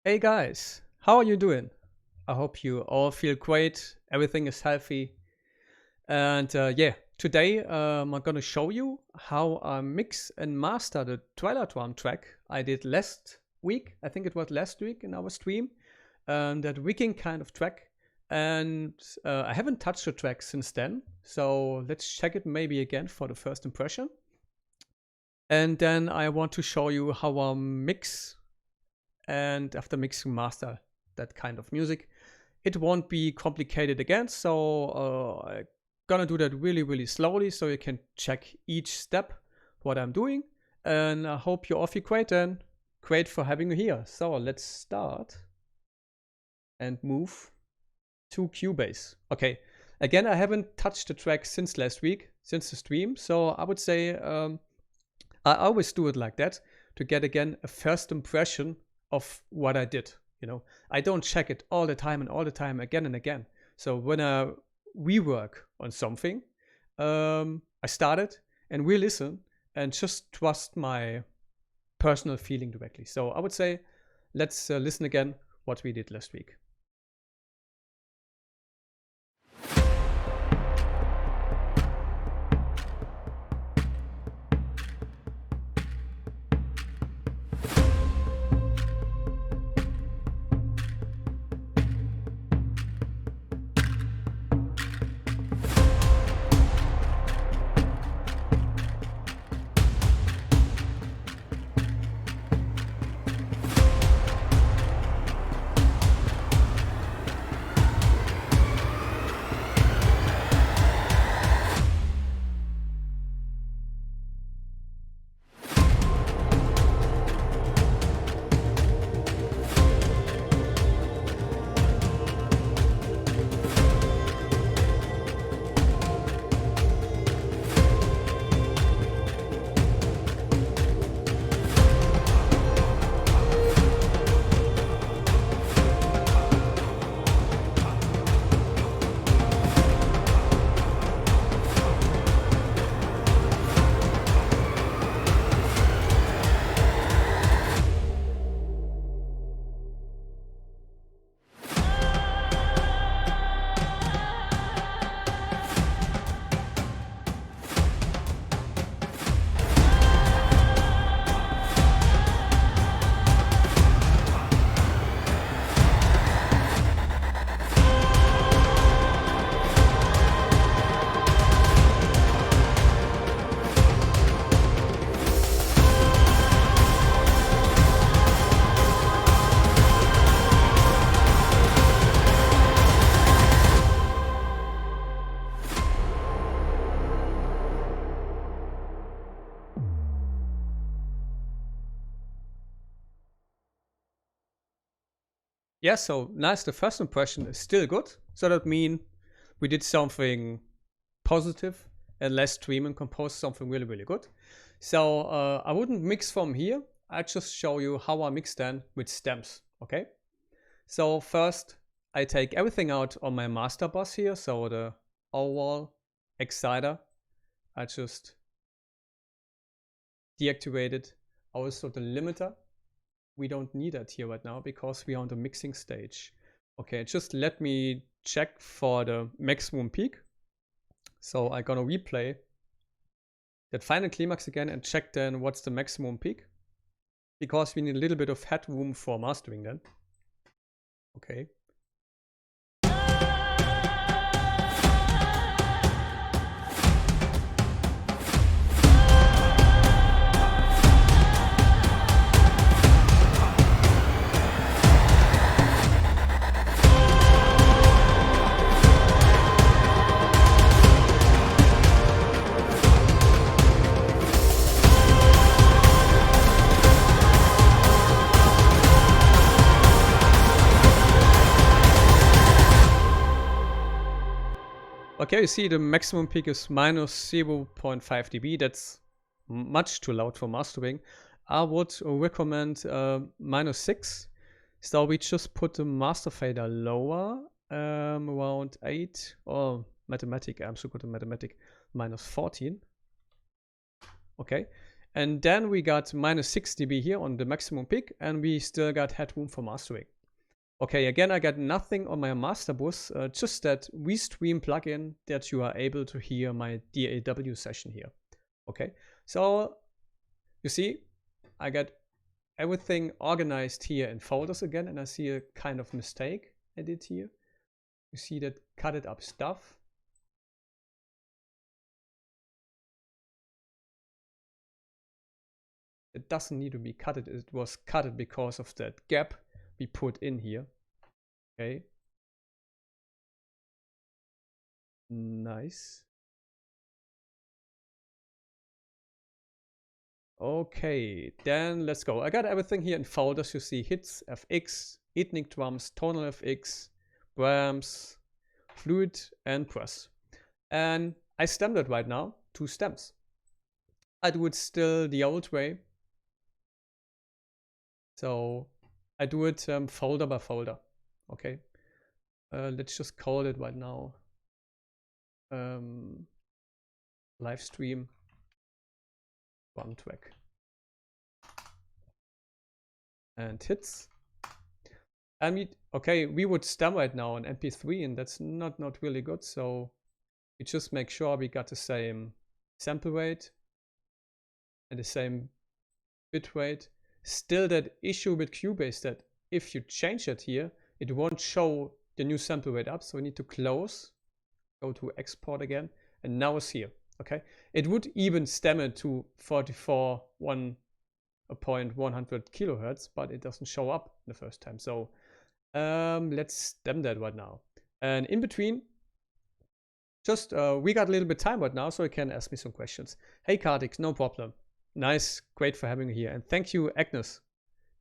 Hey guys, how are you doing? I hope you all feel great, everything is healthy. And yeah, today I'm gonna show you how I mix and master the trailer drum track I did last week. I think it was last week in our stream. That Viking kind of track. And I haven't touched the track since then. So let's check it maybe again for the first impression. And then I want to show you how I mix and after mixing master that kind of music. It won't be complicated again, so I'm gonna do that really slowly so you can check each step what I'm doing. And I hope you all feel great and great for having you here. So let's start and move to Cubase. Okay, again, I haven't touched the track since last week, since the stream, so I would say I always do it like that to get again a first impression of what I did. You know, I don't check it all the time again and again. So when I rework on something, I start it and re-listen and just trust my personal feeling directly. So I would say let's listen again what we did last week. Yeah, so nice. The first impression is still good. So that means we did something positive and less stream and compose something really good. So I wouldn't mix from here. I just show you how I mix then with stems. Okay. So first I take everything out on my master bus here. So the overall exciter, I just deactivated. Also the limiter. We don't need that here right now because we are on the mixing stage. Okay, just let me check for the maximum peak. So I'm gonna replay that final climax again and check then what's the maximum peak. Because we need a little bit of headroom for mastering then. Okay. Okay, you see the maximum peak is minus 0.5 dB. That's much too loud for mastering. I would recommend minus 6. So we just put the master fader lower, around 8. Oh, mathematic, I'm so good at mathematic. Minus 14. Okay. And then we got minus 6 dB here on the maximum peak, and we still got headroom for mastering. Okay, again, I got nothing on my master bus, just that WeStream plugin that you are able to hear my DAW session here. Okay, so you see, I got everything organized here in folders again, and I see a kind of mistake I did here. You see that cut it up stuff. It doesn't need to be cut. It was cut because of that gap we put in here. Okay. Nice. Okay, then let's go. I got everything here in folders. You see hits, FX, ethnic drums, tonal FX, Brahms, fluid, and press. And I stemmed it right now, 2 stems. I do it still the old way. So I do it folder by folder. Okay. Let's just call it right now live stream 1 track. And hits. And we would stem right now on MP3, and that's not really good. So we just make sure we got the same sample rate and the same bit rate. Still that issue with Cubase that if you change it here, it won't show the new sample rate up. So we need to close, go to export again, and now it's here. Okay, it would even stem it to 44.100 kilohertz, but it doesn't show up the first time. So let's stem that right now. And in between, just we got a little bit time right now, so you can ask me some questions. Hey Kartik, no problem. Nice, great for having you here. And thank you, Agnes.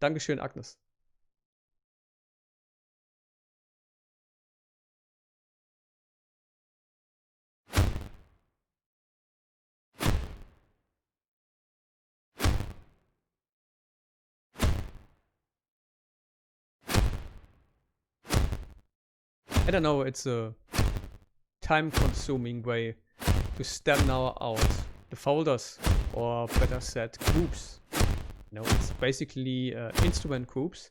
Dankeschön, Agnes. I don't know, it's a time-consuming way to stem now out the folders, or better said, groups. No, it's basically instrument groups,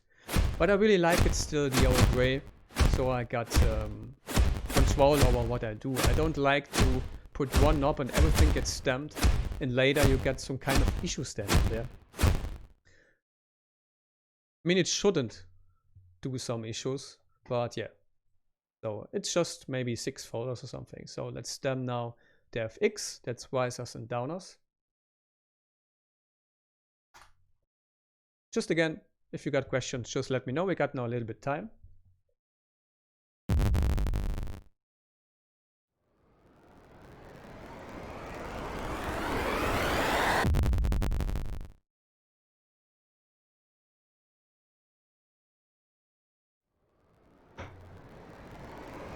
but I really like it still the old way, so I got control over what I do. I don't like to put one knob and everything gets stemmed, and later you get some kind of issue standing there. I mean, it shouldn't do some issues, but yeah. So it's just maybe 6 folders or something. So let's stem now the FX, that's risers and downers. Just again, if you got questions, just let me know. We got now a little bit time.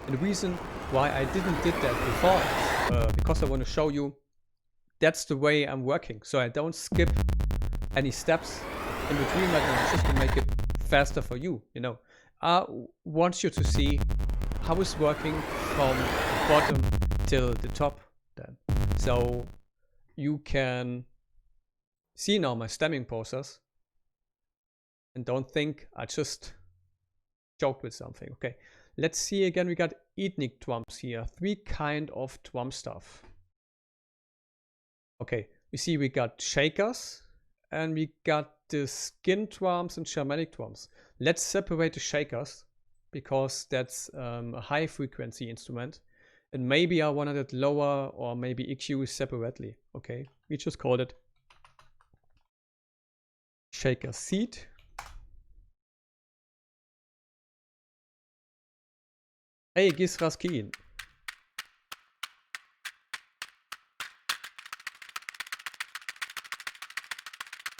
And the reason why I didn't did that before is because I want to show you that's the way I'm working. So I don't skip any steps in between right now, just to make it faster for you, you know. I want you to see how it's working from the bottom till the top then. So you can see now my stemming process and don't think I just joked with something. Okay, let's see again. We got ethnic drums here, 3 kind of drum stuff. Okay, we see we got shakers and we got the skin drums and shamanic drums. Let's separate the shakers because that's a high frequency instrument, and maybe I wanted it lower or maybe EQ separately. Okay, we just called it shaker seed. Hey, Gisraskin.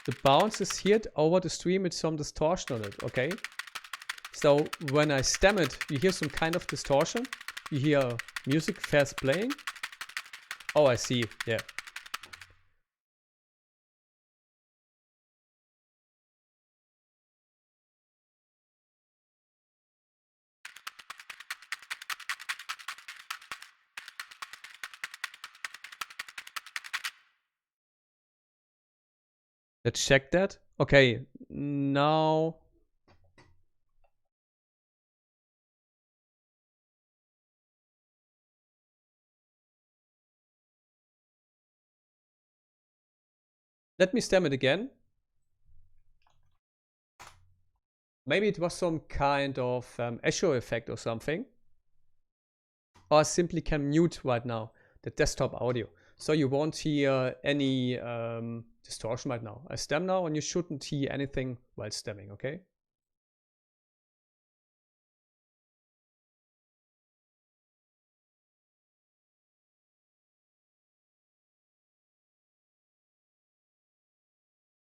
The bounce is here over the stream with some distortion on it, okay? So when I stem it, you hear some kind of distortion. You hear music fast playing. Oh, I see, yeah. Let's check that. Okay, now let me stem it again. Maybe it was some kind of echo effect or something. Or I simply can mute right now the desktop audio. So you won't hear any distortion right now. I stem now and you shouldn't hear anything while stemming, okay?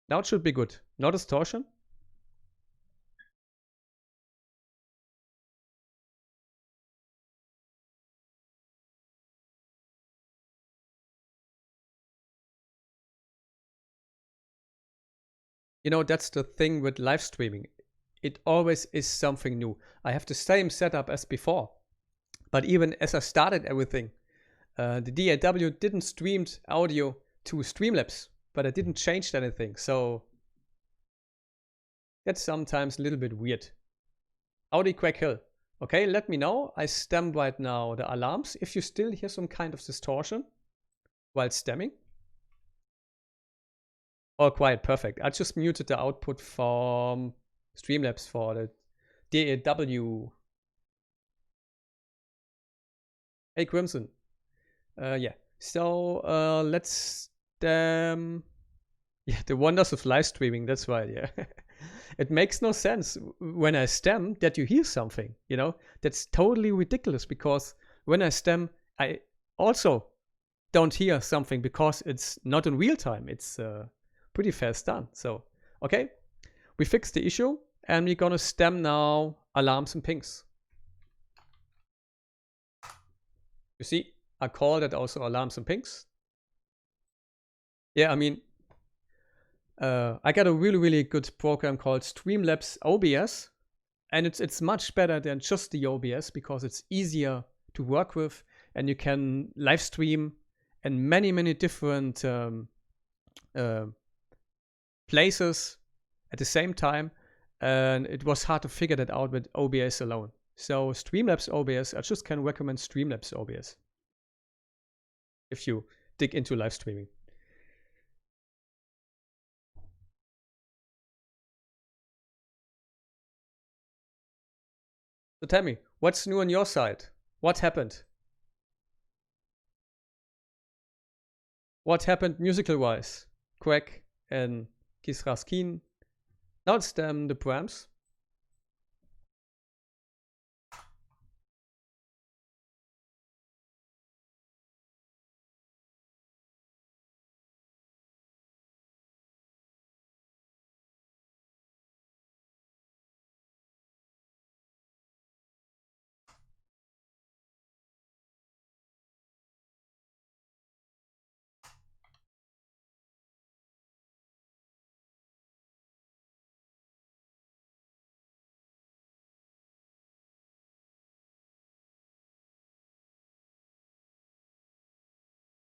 Now it should be good. No distortion. You know, that's the thing with live streaming. It always is something new. I have the same setup as before. But even as I started everything, the DAW didn't stream audio to Streamlabs, but I didn't change anything. So that's sometimes a little bit weird. Audi Quack Hill. Okay, let me know. I stem right now the alarms. If you still hear some kind of distortion while stemming. Oh, quite perfect. I just muted the output from Streamlabs for the DAW. Hey, Crimson. Yeah. So let's stem. Yeah, the wonders of live streaming. That's right. Yeah. It makes no sense when I stem that you hear something, you know? That's totally ridiculous because when I stem, I also don't hear something because it's not in real time. It's pretty fast done. So, okay, we fixed the issue and we're gonna stem now alarms and pings. You see, I call that also alarms and pings. Yeah, I mean, I got a really good program called Streamlabs OBS, and it's much better than just the OBS because it's easier to work with, and you can live stream in many different places at the same time, and it was hard to figure that out with OBS alone. So Streamlabs OBS, I just can recommend Streamlabs OBS if you dig into live streaming. So tell me, what's new on your side? What happened? What happened musical-wise? Quack and Kisraskin. Now it's the Brahms.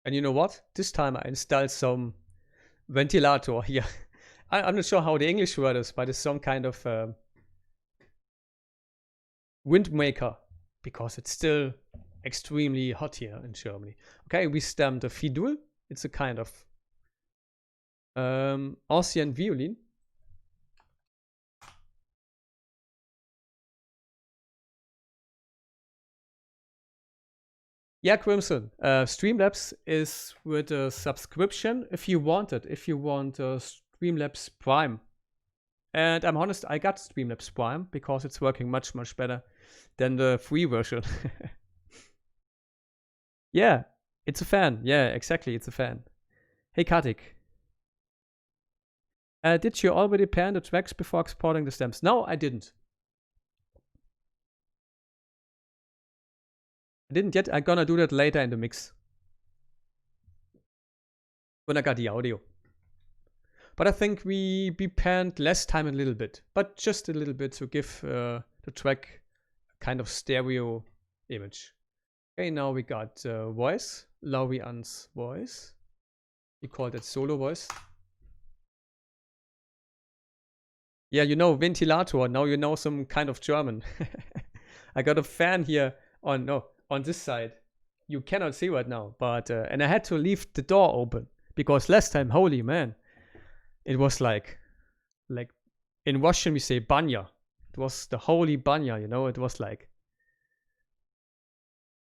And you know what? This time I installed some ventilator here. I'm not sure how the English word is, but it's some kind of wind maker because it's still extremely hot here in Germany. Okay, we stemmed a Fidul. It's a kind of Ancien violin. Yeah, Crimson. Streamlabs is with a subscription if you want it. If you want Streamlabs Prime. And I'm honest, I got Streamlabs Prime because it's working much better than the free version. Yeah, it's a fan. Yeah, exactly, it's a fan. Hey, Kartik. Did you already pan the tracks before exporting the stems? No, I didn't. I didn't yet. I'm gonna do that later in the mix. When I got the audio. But I think we panned less time a little bit. But just a little bit to give the track a kind of stereo image. Okay, now we got voice. Laurian's voice. We call that solo voice. Yeah, you know ventilator. Now you know some kind of German. I got a fan here on this side. You cannot see right now, but and I had to leave the door open because last time, holy man, it was like in Russian we say banya. It was the holy banya, you know. It was like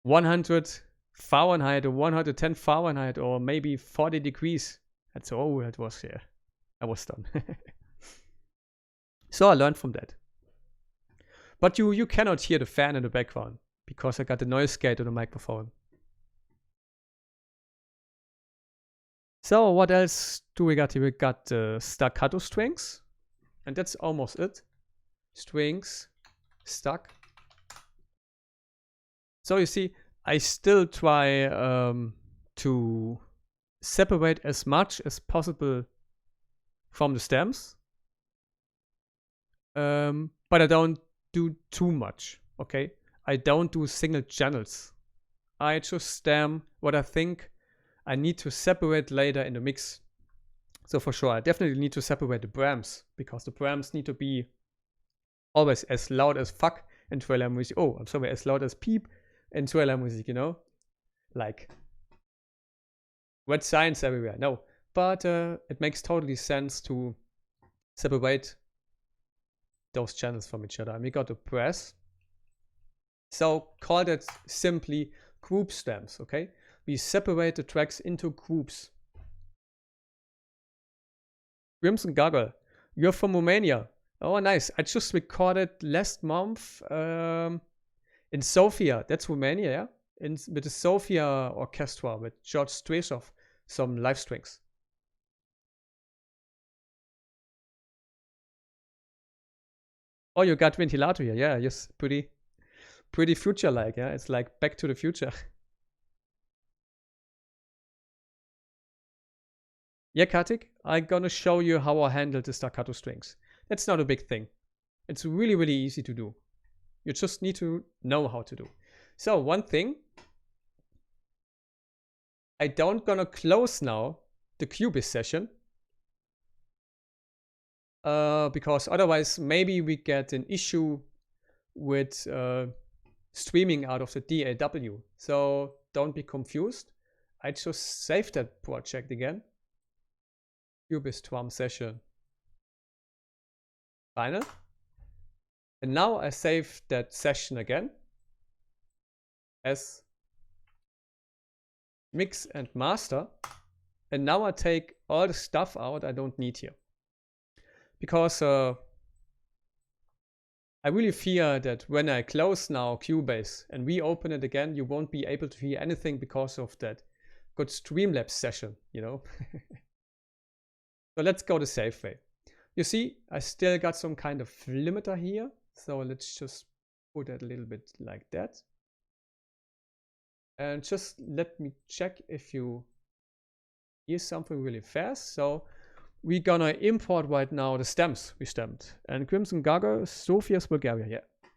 100 Fahrenheit or 110 Fahrenheit or maybe 40 degrees. That's all it was here. I was done. So I learned from that. But you cannot hear the fan in the background because I got the noise gate on the microphone. So what else do we got here? We got staccato strings, and that's almost it. Strings, stack. So you see, I still try to separate as much as possible from the stems, but I don't do too much. Okay, I don't do single channels. I just stem what I think I need to separate later in the mix. So for sure, I definitely need to separate the brams because the brams need to be always as loud as fuck in trailer music. Oh, I'm sorry, as loud as peep in trailer music, you know? Like red signs everywhere. No, but it makes totally sense to separate those channels from each other. And we got a brass. So call that simply group stems, okay? We separate the tracks into groups. Crimson Goggle, you're from Romania. Oh, nice. I just recorded last month in Sofia. That's Romania, yeah? With the Sofia Orchestra with George Stresov, some live strings. Oh, you got ventilator here. Yeah, yes. Pretty future-like, yeah? It's like Back to the Future. Yeah, Kartik, I'm gonna show you how I handle the staccato strings. That's not a big thing. It's really, really easy to do. You just need to know how to do. So one thing, I don't gonna close now the Cubase session because otherwise maybe we get an issue with streaming out of the DAW. So don't be confused. I just saved that project again. Cubase drum session. Final. And now I save that session again as mix and master. And now I take all the stuff out I don't need here. Because I really fear that when I close now Cubase and reopen it again, you won't be able to hear anything because of that good Streamlabs session, you know. So let's go the safe way. You see, I still got some kind of limiter here. So let's just put that a little bit like that. And just let me check if you hear something really fast. So we're gonna import right now the stems we stemmed. And Crimson Gaga, Sofia's Bulgaria, yeah.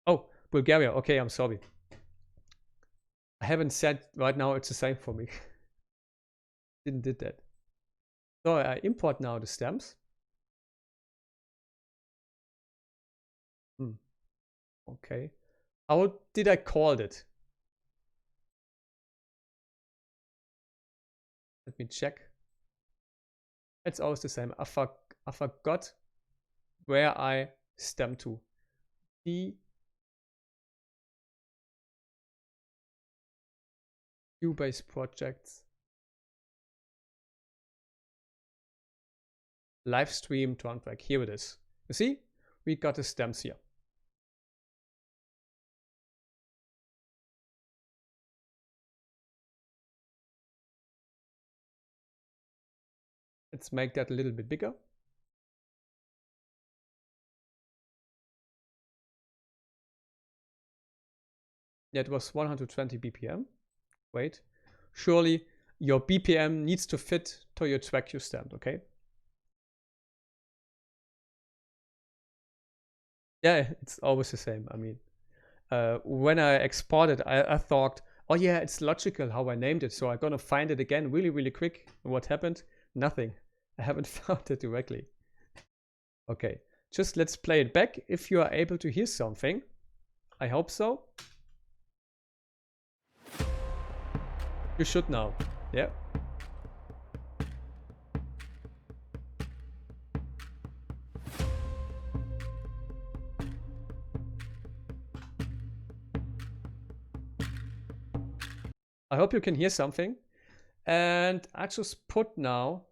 Oh, Bulgaria, okay, I'm sorry. I haven't said right now it's the same for me. Didn't did that. So I import now the stems. Okay. How did I call it? Let me check. It's always the same. I forgot where I stem to. The Cubase projects. Live stream drum track. Here it is. You see? We got the stems here. Let's make that a little bit bigger. That was 120 BPM. Wait. Surely your BPM needs to fit to your track you stemmed, okay? Yeah, it's always the same. I mean, when I exported, I thought, oh yeah, it's logical how I named it. So I'm gonna find it again really, really quick. And what happened? Nothing. I haven't found it directly. Okay, just let's play it back if you are able to hear something. I hope so. You should now. Yeah. I hope you can hear something. And I just put now,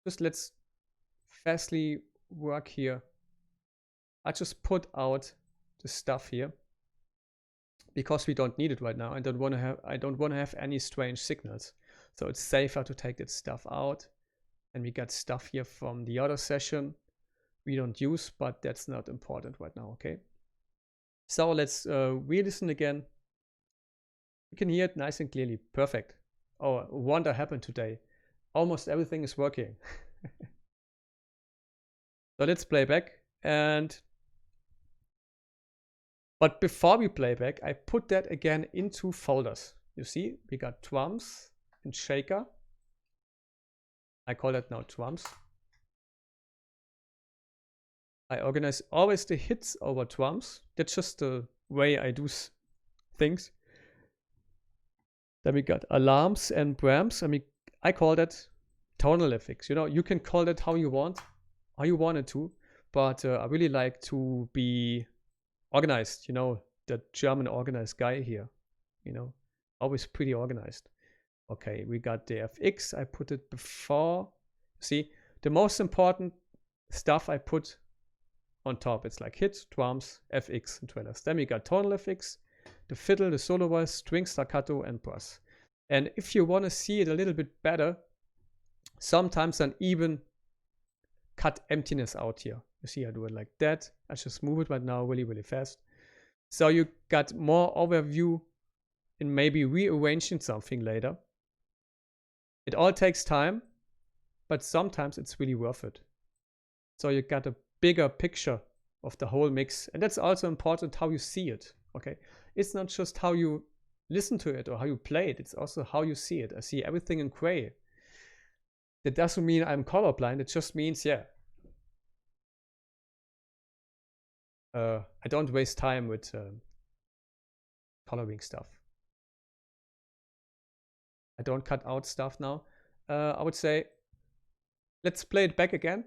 just let's fastly work here. I just put out the stuff here because we don't need it right now. I don't want to have any strange signals. So it's safer to take that stuff out. And we got stuff here from the other session we don't use, but that's not important right now, okay? So let's re-listen again. You can hear it nice and clearly. Perfect. Oh, a wonder happened today. Almost everything is working. So let's play back. But before we play back, I put that again into folders. You see, we got drums and shaker. I call that now drums. I organize always the hits over drums. That's just the way I do things. Then we got alarms and brams. I mean, I call that tonal effects. You know, you can call that how you want, how you want it to. But I really like to be organized. You know, the German organized guy here. You know, always pretty organized. Okay, we got the FX. I put it before. See, the most important stuff I put on top. It's like hits, drums, FX, and trailers. Then we got tonal FX, the fiddle, the solo voice, string, staccato, and brass. And if you want to see it a little bit better, sometimes I even cut emptiness out here. You see, I do it like that. I just move it right now really, really fast. So you got more overview and maybe rearranging something later. It all takes time, but sometimes it's really worth it. So you got a bigger picture of the whole mix. And that's also important how you see it. Okay. It's not just how you listen to it or how you play it. It's also how you see it. I see everything in gray. That doesn't mean I'm colorblind. It just means, yeah, I don't waste time with coloring stuff. I don't cut out stuff now. I would say, let's play it back again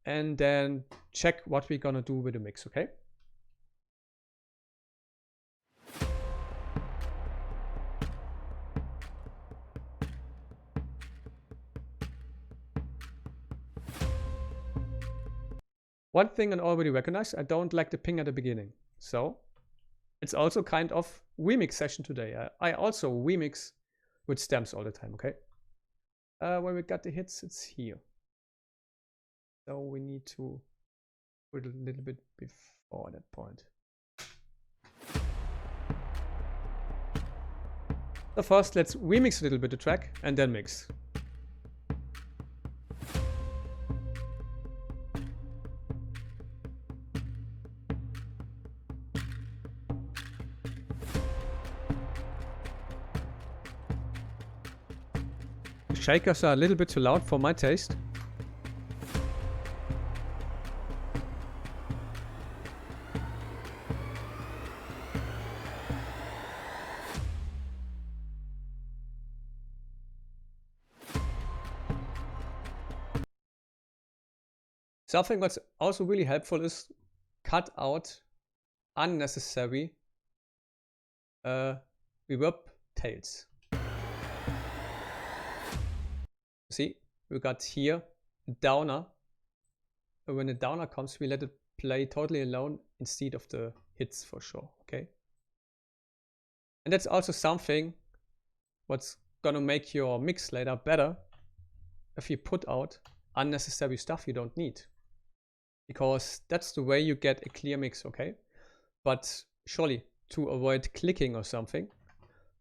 and then check what we're gonna do with the mix, okay? One thing I already recognize, I don't like the ping at the beginning. So it's also kind of remix session today. I also remix with stems all the time, okay? Where we got the hits, it's here. So we need to put a little bit before that point. So first, let's remix a little bit the track and then mix. The shakers are a little bit too loud for my taste. Something that's also really helpful is cut out unnecessary reverb tails. See, we got here a downer. And when a downer comes, we let it play totally alone instead of the hits for sure, okay? And that's also something what's gonna make your mix later better if you put out unnecessary stuff you don't need. Because that's the way you get a clear mix, okay? But surely to avoid clicking or something,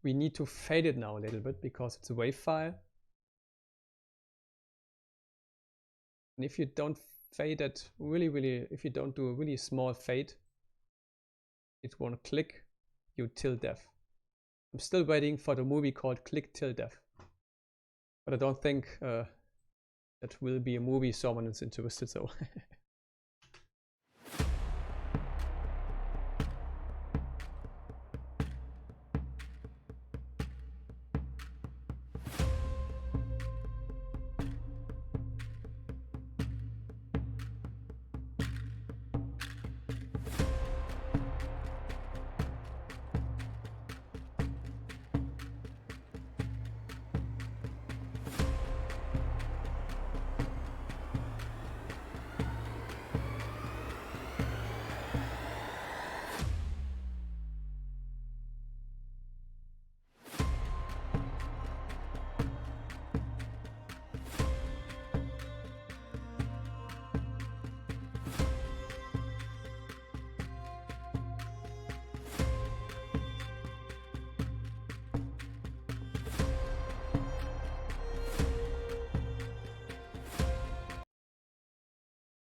we need to fade it now a little bit because it's a WAV file. And if you don't fade it really, if you don't do a really small fade, it won't click you till death. I'm still waiting for the movie called Click Till Death. But I don't think That will be a movie someone is interested, so.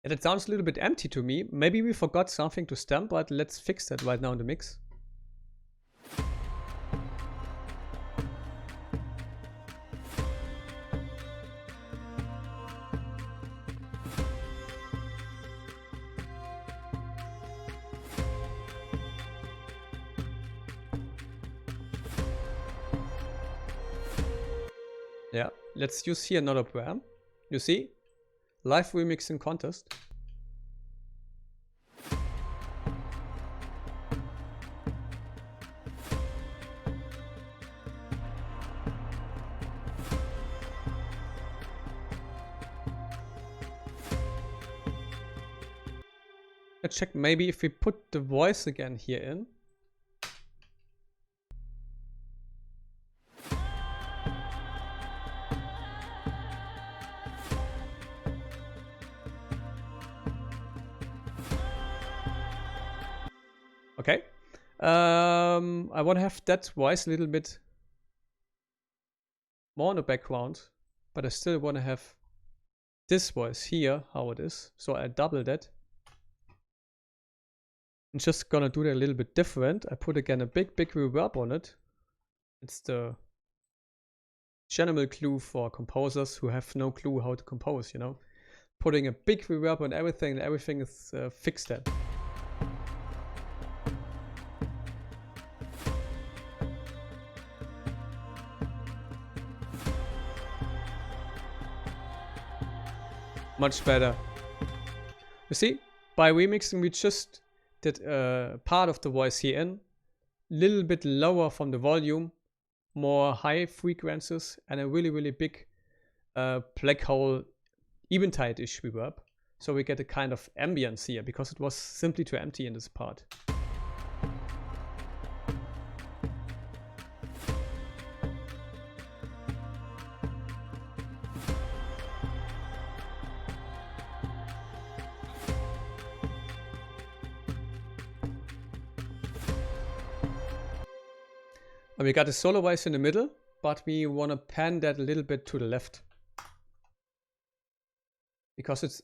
Yeah, that sounds a little bit empty to me. Maybe we forgot something to stamp, but let's fix that right now in the mix. Yeah, let's use here another program. You see? Live remixing contest. Let's check maybe if we put the voice again here in. Okay. I want to have that voice a little bit more in the background, but I still want to have this voice here, how it is. So I double that. I'm just gonna do that a little bit different. I put again a big reverb on it. It's the general clue for composers who have no clue how to compose, you know. Putting a big reverb on everything, and everything is fixed then. Much better. You see, by remixing we just did part of the voice here in, little bit lower from the volume, more high frequencies, and a really big black hole eventide-ish reverb. So we get a kind of ambience here because it was simply too empty in this part. And we got a solo voice in the middle, but we want to pan that a little bit to the left. Because it's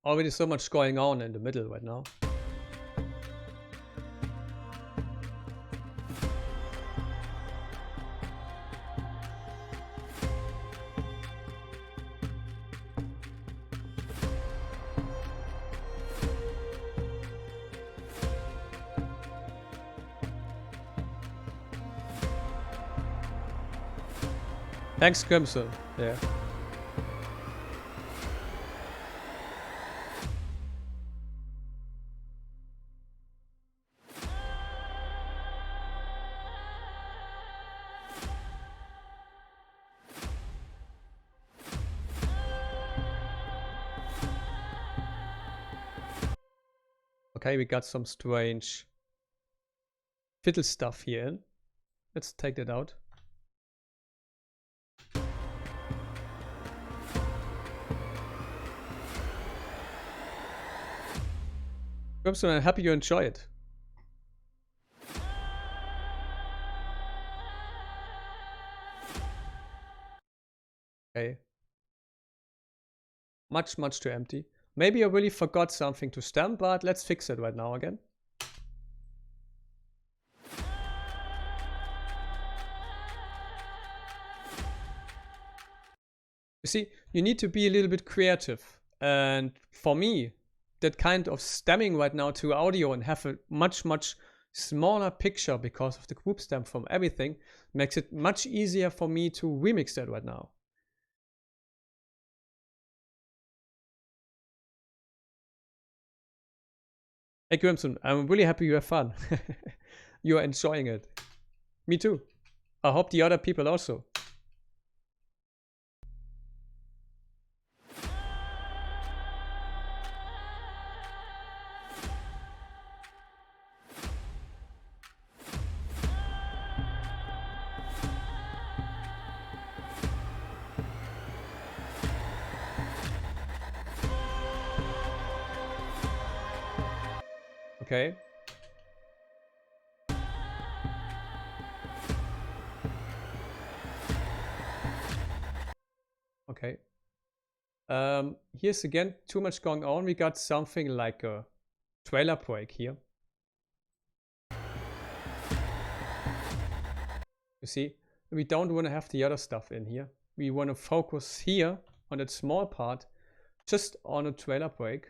already so much going on in the middle right now. Thanks, Crimson. Yeah. Okay, we got some strange fiddle stuff here. Let's take that out. Crimson, I'm happy you enjoy it. Okay. Much too empty. Maybe I really forgot something to stamp, but let's fix it right now again. You see, you need to be a little bit creative. And for me, that kind of stemming right now to audio and have a much, much smaller picture because of the group stem from everything makes it much easier for me to remix that right now. Hey Grimson, I'm really happy you have fun. You're enjoying it. Me too. I hope the other people also. Okay. Okay. Here's again too much going on. We got something like a trailer break here. You see, we don't want to have the other stuff in here. We want to focus here on that small part, just on a trailer break,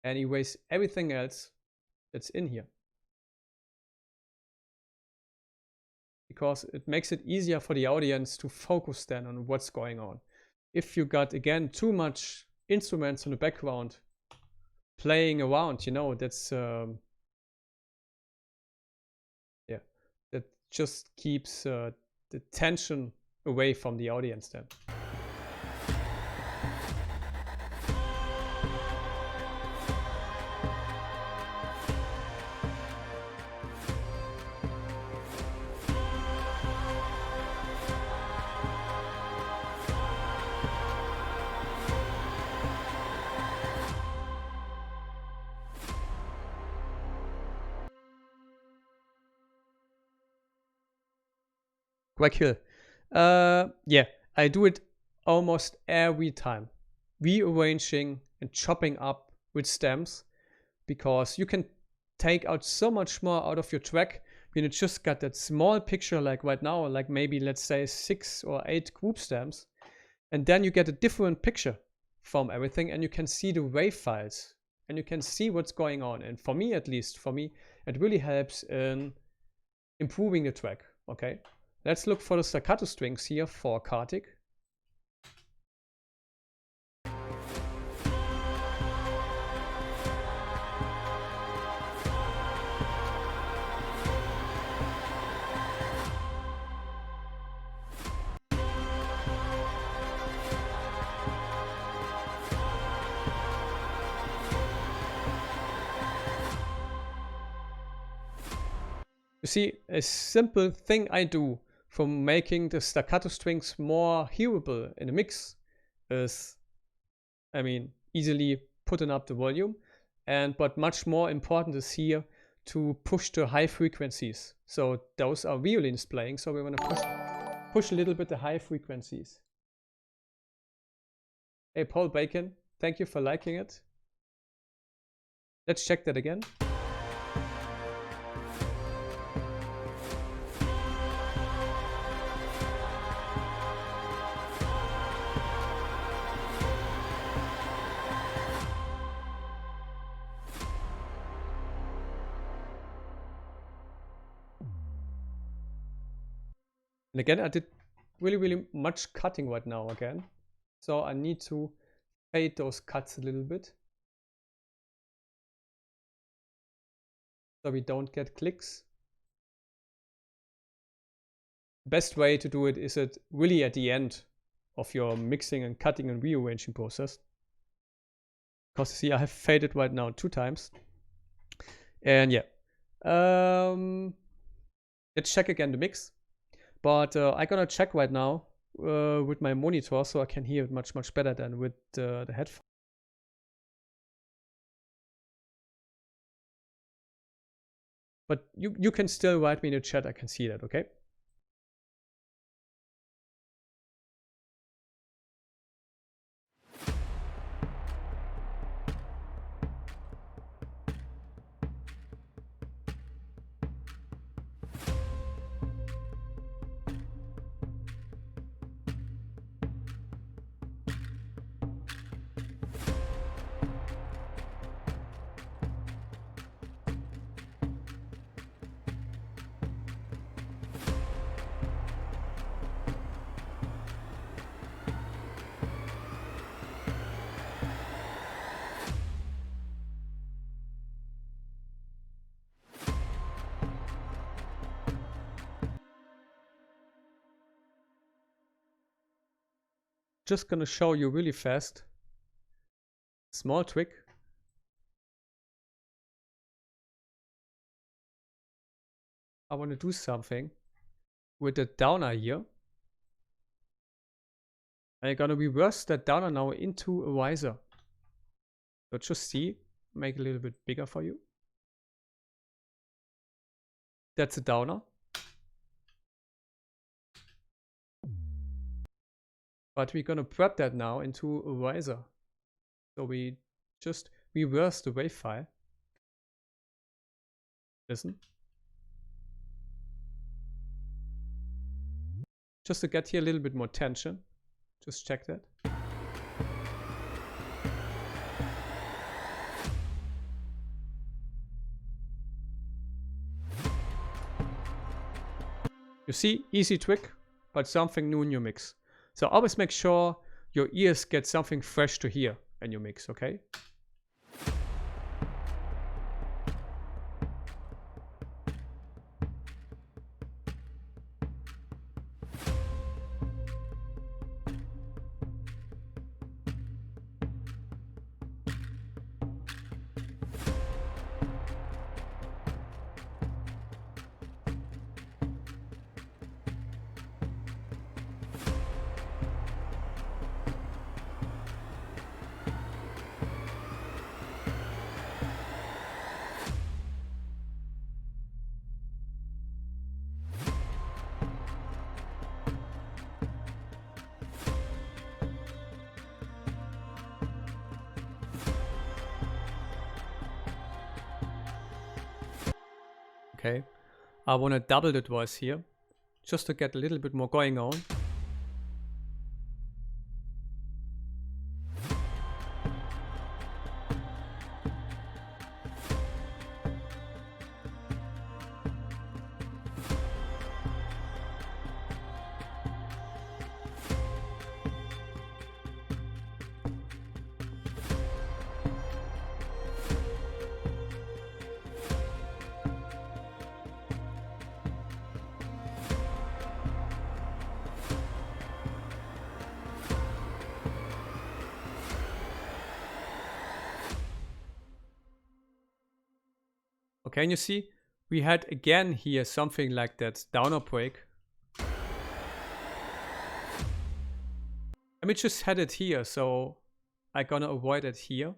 and erase everything else that's in here. Because it makes it easier for the audience to focus then on what's going on. If you got, again, too much instruments in the background playing around, you know, that's, yeah, that just keeps the tension away from the audience then. Greg Hill. Yeah, I do it almost every time. Rearranging and chopping up with stems, because you can take out so much more out of your track when you just got that small picture like right now, like maybe let's say 6 or 8 group stems, and then you get a different picture from everything and you can see the wave files and you can see what's going on. And for me, at least for me, it really helps in improving the track. Okay, let's look for the staccato strings here for Kartik. You see, a simple thing I do for making the staccato strings more hearable in the mix is, I mean, easily putting up the volume, but much more important is here to push the high frequencies. So those are violins playing, so we want to push a little bit the high frequencies. Hey, Paul Bacon, thank you for liking it. Let's check that again. And again, I did really much cutting right now again. So I need to fade those cuts a little bit, so we don't get clicks. The best way to do it is it really at the end of your mixing and cutting and rearranging process. Because you see, I have faded right now 2 times. And yeah, let's check again the mix. But I'm gonna check right now with my monitor, so I can hear it much better than with the headphones. But you can still write me in the chat, I can see that, okay? just gonna show you really fast. Small trick. I want to do something with the downer here. I'm gonna reverse that downer now into a riser. So just see, make it a little bit bigger for you. That's a downer. But we're gonna prep that now into a riser. So we just reverse the wave file. Listen. Just to get here a little bit more tension. Just check that. You see, easy trick, but something new in your mix. So always make sure your ears get something fresh to hear in your mix, okay? Okay, I want to double the voice here, just to get a little bit more going on. Okay, and you see, we had again here something like that downer break. Let me just had it here, so I'm gonna avoid it here.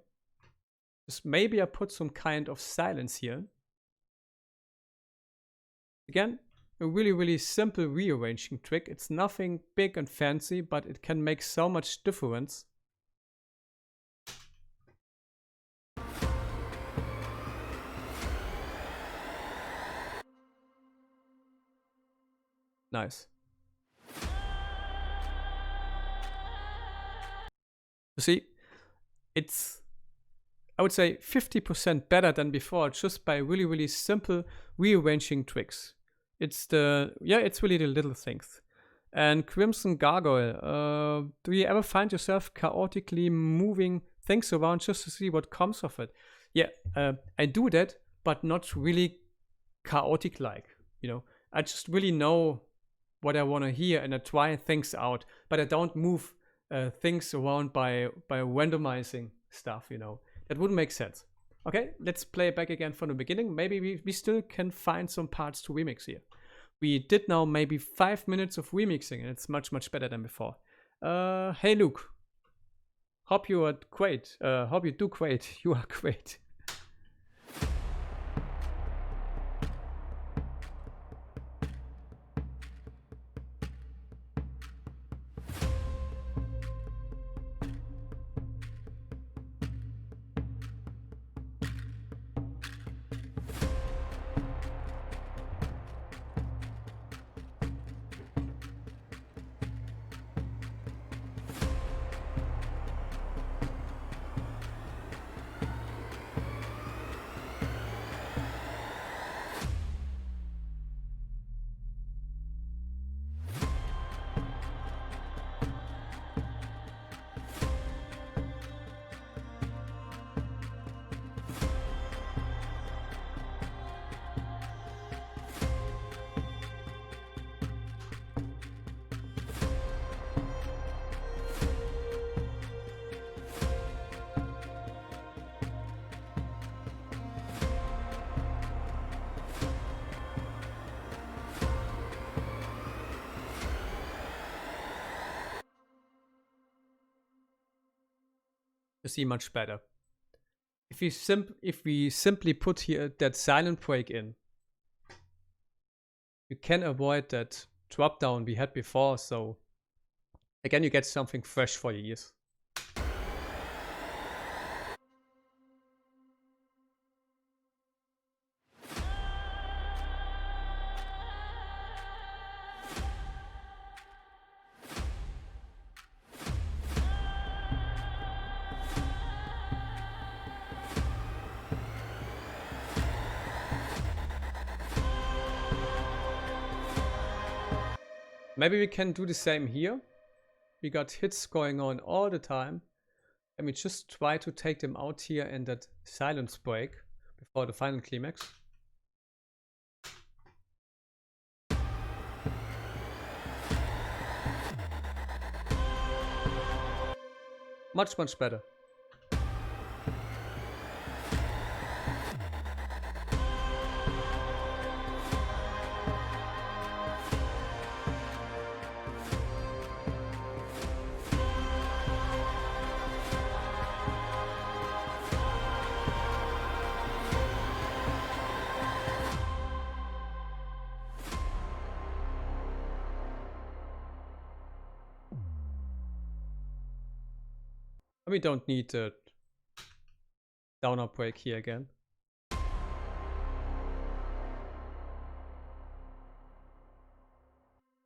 Just maybe I put some kind of silence here. Again, a really, really simple rearranging trick. It's nothing big and fancy, but it can make so much difference. Nice. You see, it's, I would say, 50% better than before, just by really, really simple rearranging tricks. It's it's really the little things. And Crimson Gargoyle, do you ever find yourself chaotically moving things around just to see what comes of it? Yeah, I do that, but not really chaotic like, you know. I just really know what I want to hear and I try things out, but I don't move things around by randomizing stuff, you know. That wouldn't make sense. Okay, let's play it back again from the beginning. Maybe we still can find some parts to remix here. We did now maybe 5 minutes of remixing and it's much, much better than before. Hey Luke, hope you are great. Hope you do great. You are great. you see much better. If we simply put here that silent break in, you can avoid that drop down we had before, so again you get something fresh for your ears. Maybe we can do the same here. We got hits going on all the time. Let me just try to take them out here in that silence break before the final climax. Much better. We don't need a downer break here again.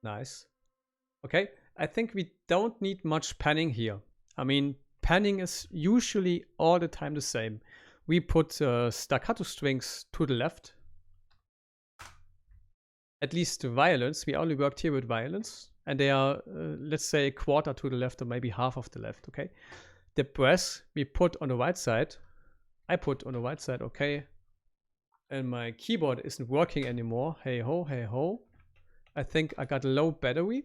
Nice. Okay, I think we don't need much panning here. I mean, panning is usually all the time the same. We put staccato strings to the left. At least the violins, we only worked here with violins. And they are, let's say, a quarter to the left or maybe half of the left, okay? The brass we put on the right side. I put on the right side, okay. And my keyboard isn't working anymore. Hey ho, hey ho. I think I got a low battery.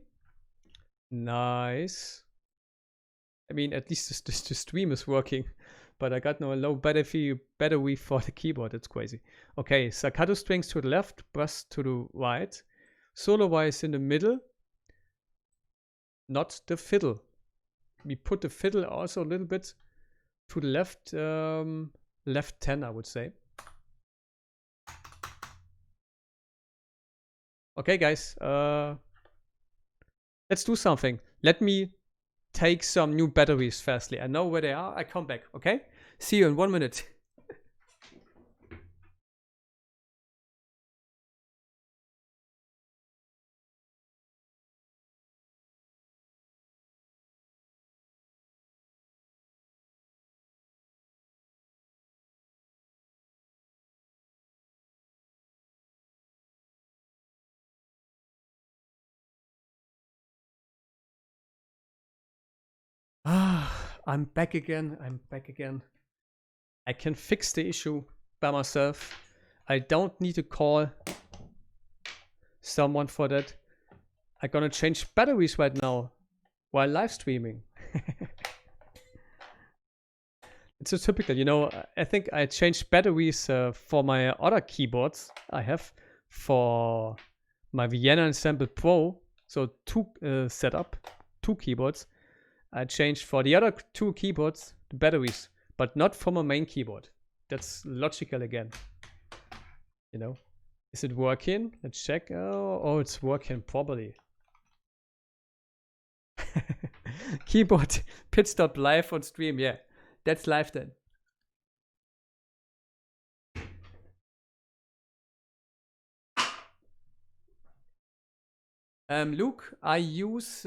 Nice. I mean, at least the stream is working. But I got no low battery for the keyboard. It's crazy. Okay, staccato strings to the left, brass to the right. Solo wise in the middle. Not the fiddle. We put the fiddle also a little bit to the left, left 10, I would say. Okay, guys, let's do something. Let me take some new batteries firstly. I know where they are. I come back, okay? See you in 1 minute. I'm back again. I can fix the issue by myself. I don't need to call someone for that. I'm gonna change batteries right now while live streaming. It's so typical, you know. I think I changed batteries for my other keyboards I have for my Vienna Ensemble Pro. So two keyboards. I changed for the other two keyboards the batteries, but not for my main keyboard. That's logical again. You know, is it working? Let's check. Oh, it's working properly. Keyboard pit stop live on stream. Yeah, that's live then. Luke, I use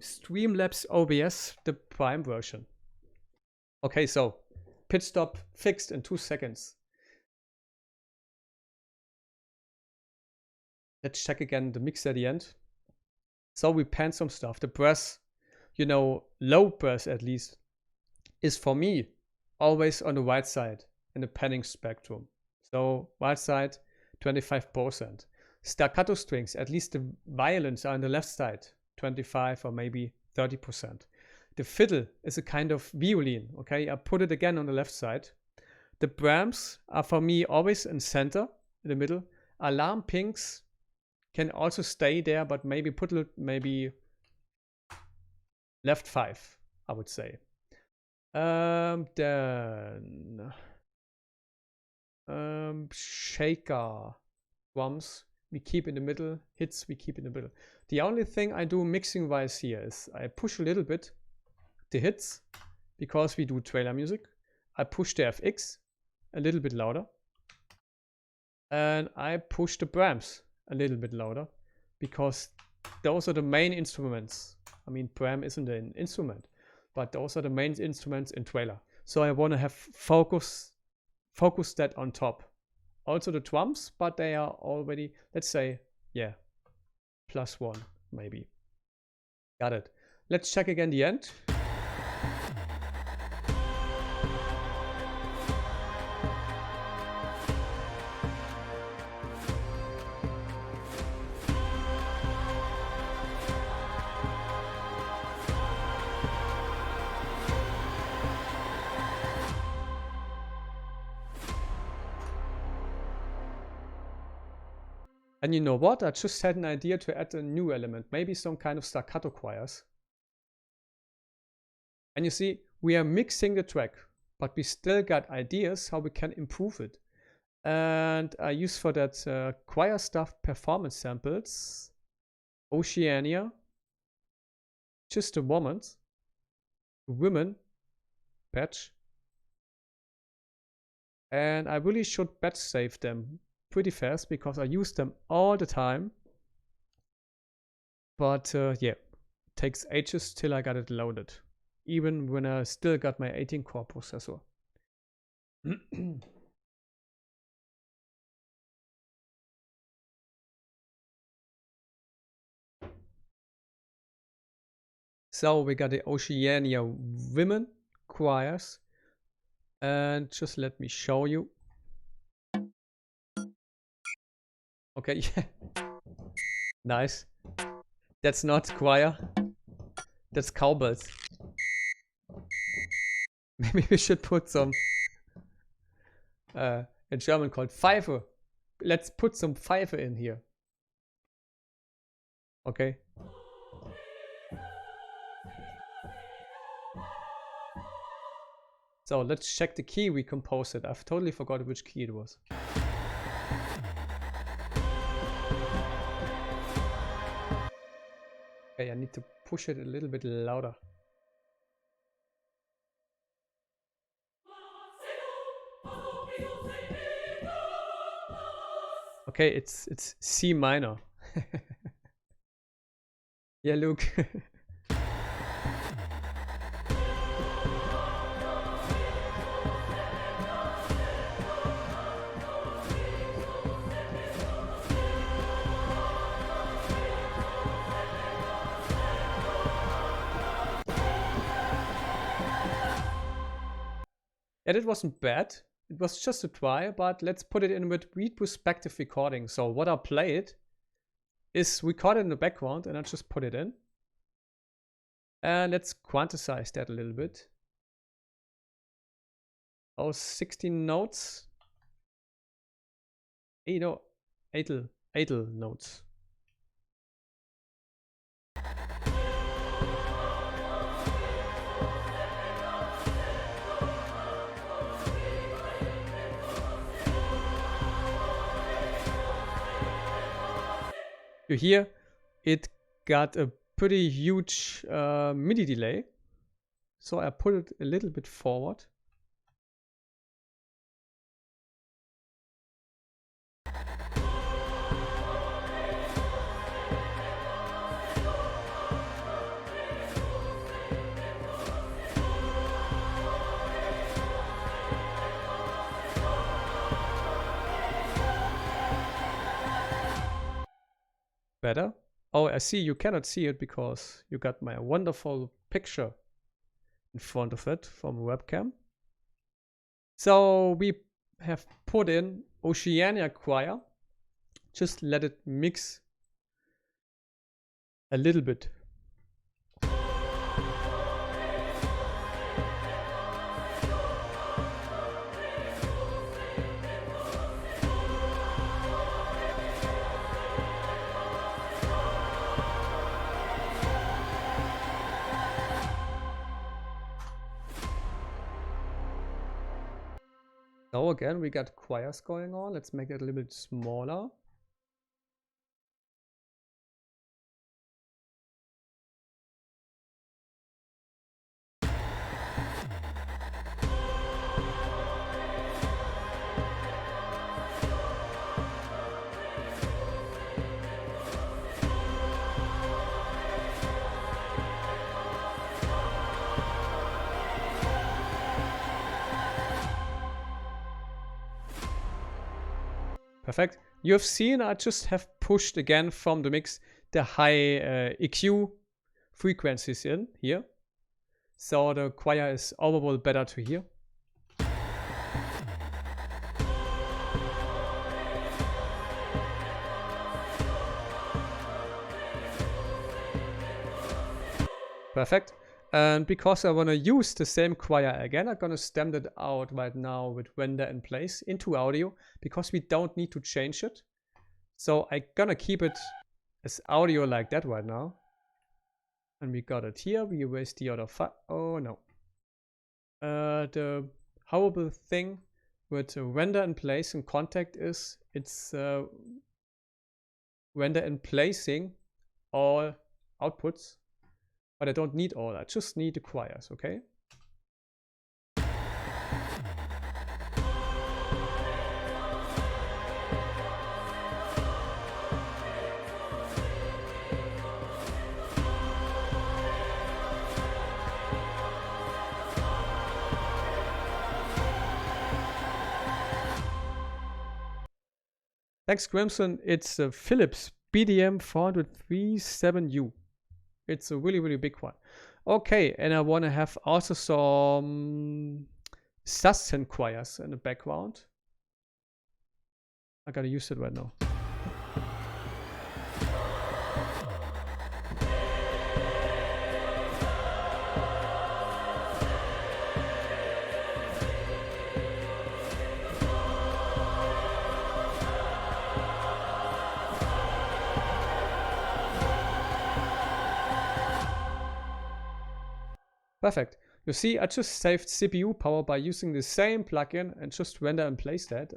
Streamlabs OBS, the Prime version. Okay, so pit stop fixed in 2 seconds. Let's check again the mix at the end. So we pan some stuff. The brass, you know, low brass at least, is for me always on the right side in the panning spectrum. So right side, 25%. Staccato strings, at least the violins are on the left side, 25 or maybe 30%. The fiddle is a kind of violin, okay? I put it again on the left side. The brams are for me always in center, in the middle. Alarm pinks can also stay there, but maybe put maybe left 5, I would say. Then shaker drums we keep in the middle, hits we keep in the middle. The only thing I do mixing wise here is I push a little bit the hits because we do trailer music. I push the FX a little bit louder, and I push the Brahms a little bit louder because those are the main instruments. I mean, Bram isn't an instrument, but those are the main instruments in trailer. So I want to have focus that on top. Also the drums, but they are already, let's say, yeah, +1 maybe. Got it. Let's check again the end. And you know what? I just had an idea to add a new element, maybe some kind of staccato choirs. And you see, we are mixing the track, but we still got ideas how we can improve it. And I use for that choir stuff performance samples, Oceania, just a moment, women, patch. And I really should batch save them pretty fast because I use them all the time. But yeah, it takes ages till I got it loaded, even when I still got my 18-core processor. So we got the Oceania women choirs, and just let me show you. Okay, yeah. Nice. That's not choir. That's cowbells. Maybe we should put some in German called Pfeife. Let's put some Pfeife in here. Okay. So let's check the key we composed it. I've totally forgot which key it was. Okay, I need to push it a little bit louder. Okay, it's C minor. Yeah, Luke. Yeah, that wasn't bad. It was just a try, but let's put it in with retrospective recording. So what I played is recorded in the background and I just put it in. And let's quantize that a little bit. Oh, 16 notes. You know, 8 notes. You hear it got a pretty huge MIDI delay, so I put it a little bit forward. Better. Oh, I see you cannot see it because you got my wonderful picture in front of it from a webcam. So we have put in Oceania choir. Just let it mix a little bit. So again, we got choirs going on. Let's make it a little bit smaller. Perfect. You have seen I just have pushed again from the mix the high EQ frequencies in here. So the choir is overall better to hear. Perfect. And because I want to use the same choir again, I'm going to stem that out right now with render in place into audio because we don't need to change it. So I'm going to keep it as audio like that right now. And we got it here. We erase the other file. Oh no. The horrible thing with render in place and contact is it's render in placing all outputs. But I don't need all, I just need the choirs, okay? Thanks, Crimson. It's a Philips BDM 437U. It's a really, really big one. Okay, and I want to have also some sustain choirs in the background. I gotta use it right now. Perfect. You see, I just saved CPU power by using the same plugin and just render and place that.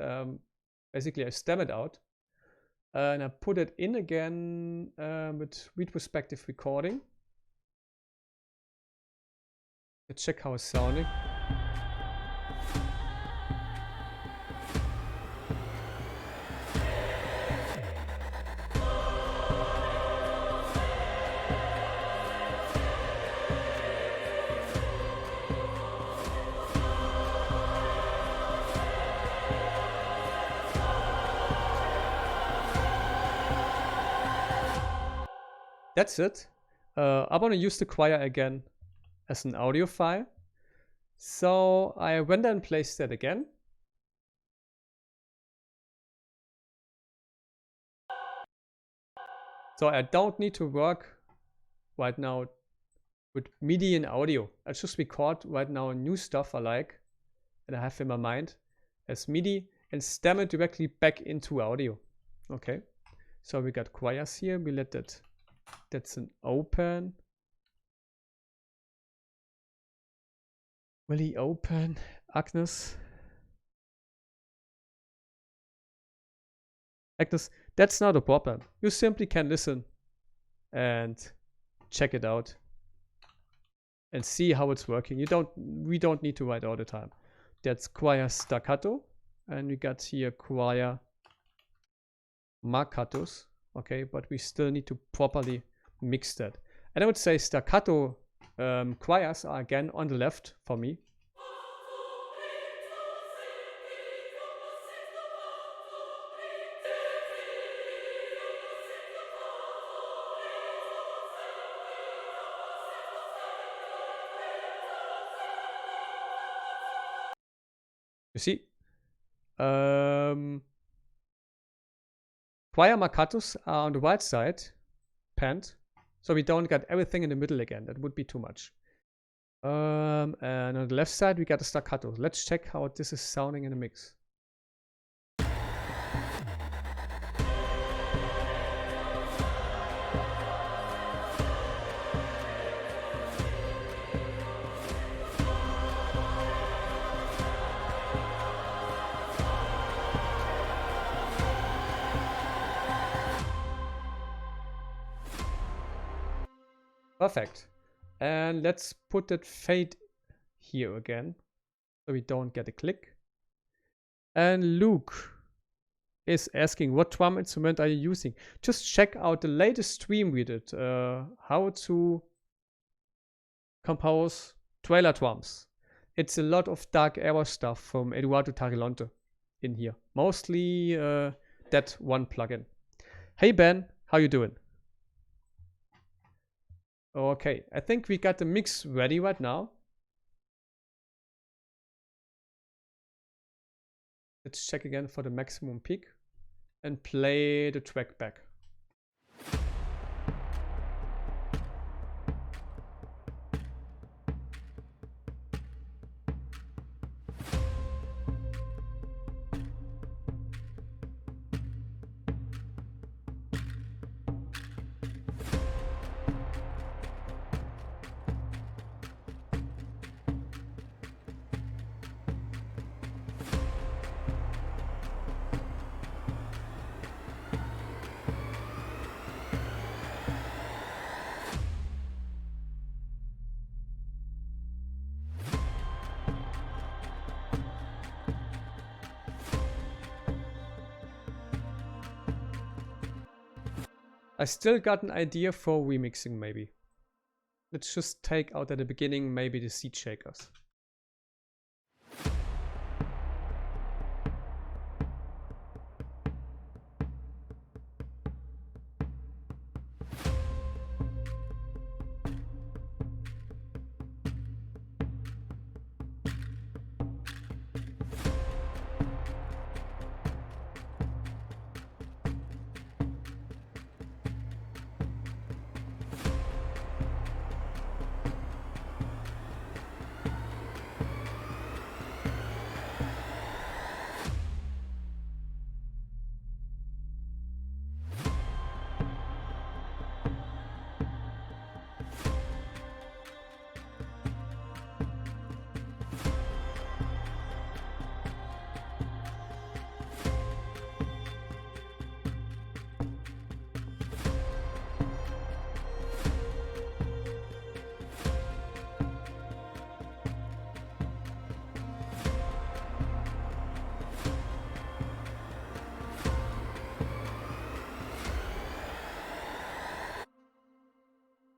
Basically, I stem it out and I put it in again with retrospective recording. Let's check how it's sounding. That's it. I want to use the choir again as an audio file. So I render and place that again. So I don't need to work right now with MIDI and audio. I just record right now new stuff I like and I have in my mind as MIDI and stem it directly back into audio. Okay. So we got choirs here. We let that. That's an open. Really open, Agnes. Agnes, that's not a problem. You simply can listen and check it out and see how it's working. We don't need to write all the time. That's choir staccato, and we got here choir marcatos. Okay, but we still need to properly mix that. And I would say staccato choirs are again on the left for me. You see, choir marcatos are on the right side, panned, so we don't get everything in the middle again. That would be too much. And on the left side, we got a staccato. Let's check how this is sounding in the mix. Perfect. And let's put that fade here again, so we don't get a click. And Luke is asking, what drum instrument are you using? Just check out the latest stream we did, how to compose trailer drums. It's a lot of dark era stuff from Eduardo Tarilonte in here. Mostly that one plugin. Hey Ben, how you doing? Okay, I think we got the mix ready right now. Let's check again for the maximum peak and play the track back. I still got an idea for remixing maybe. Let's just take out at the beginning maybe the seed shakers.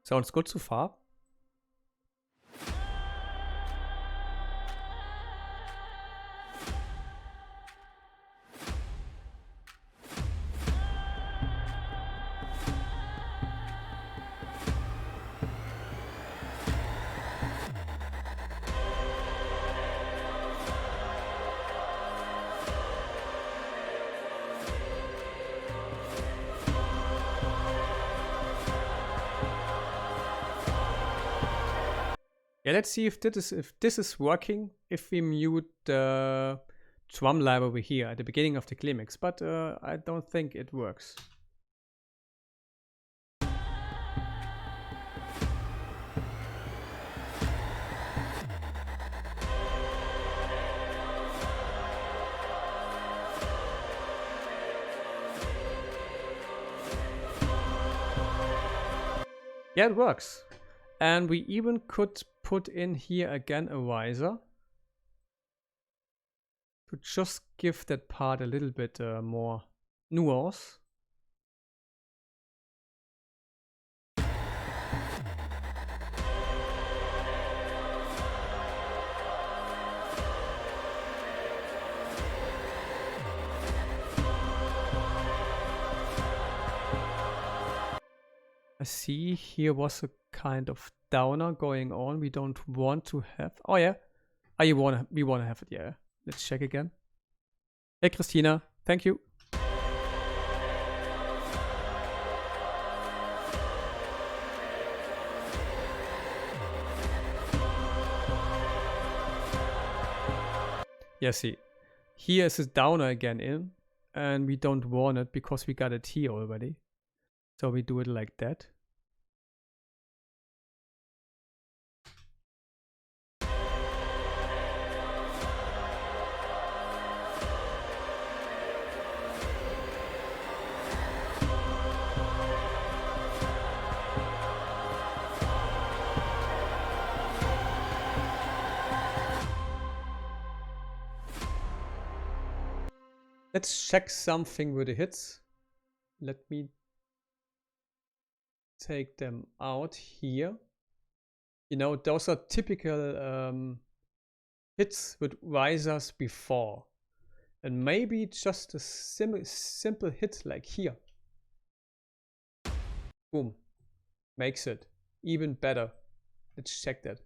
Sounds good so far. Yeah, let's see if this is working if we mute the drum library here at the beginning of the climax, but I don't think it works. Yeah, it works. And we even could put in here again a riser to just give that part a little bit more nuance. I see here was a kind of downer going on. We don't want to have. Oh yeah, we wanna have it. Yeah, let's check again. Hey Christina, thank you. Yeah, see, here is a downer again in, and we don't want it because we got it here already. So we do it like that. check something with the hits. Let me take them out here. You know, those are typical hits with risers before. And maybe just a simple hit like here. Boom. Makes it even better. Let's check that.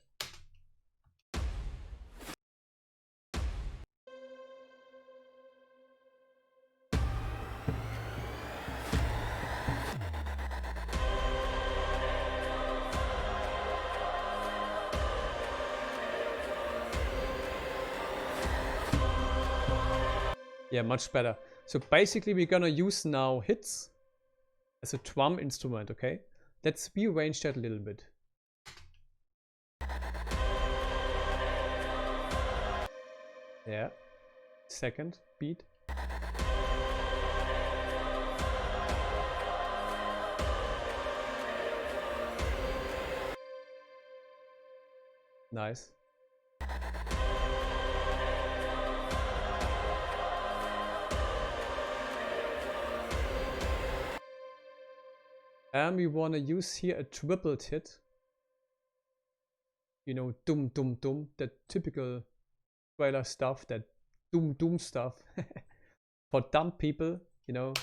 Yeah, much better. So basically we're gonna use now hits as a drum instrument, okay? Let's rearrange that a little bit. Yeah. Second beat. Nice. And we want to use here a tripled hit. You know, dum dum dum, that typical trailer stuff, that dum dum stuff. For dumb people, you know,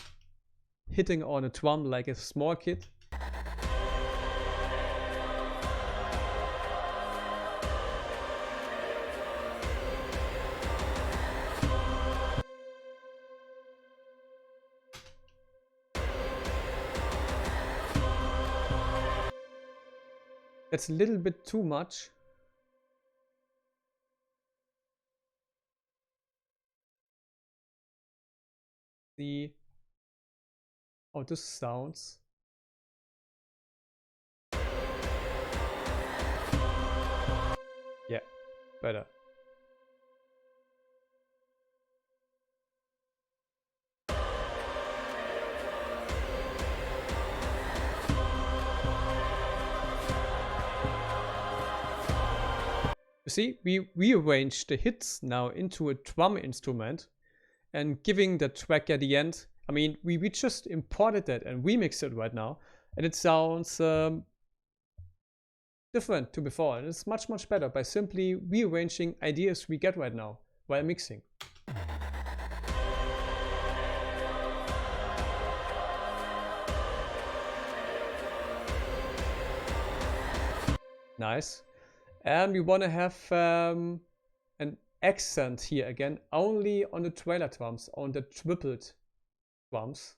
hitting on a drum like a small kid. That's a little bit too much. See how this sounds. Yeah, better. You see, we rearranged the hits now into a drum instrument and giving the track at the end. I mean, we just imported that and remixed it right now, and it sounds different to before, and it's much better by simply rearranging ideas we get right now while mixing. Nice. And we want to have an accent here again, only on the trailer drums, on the tripled drums.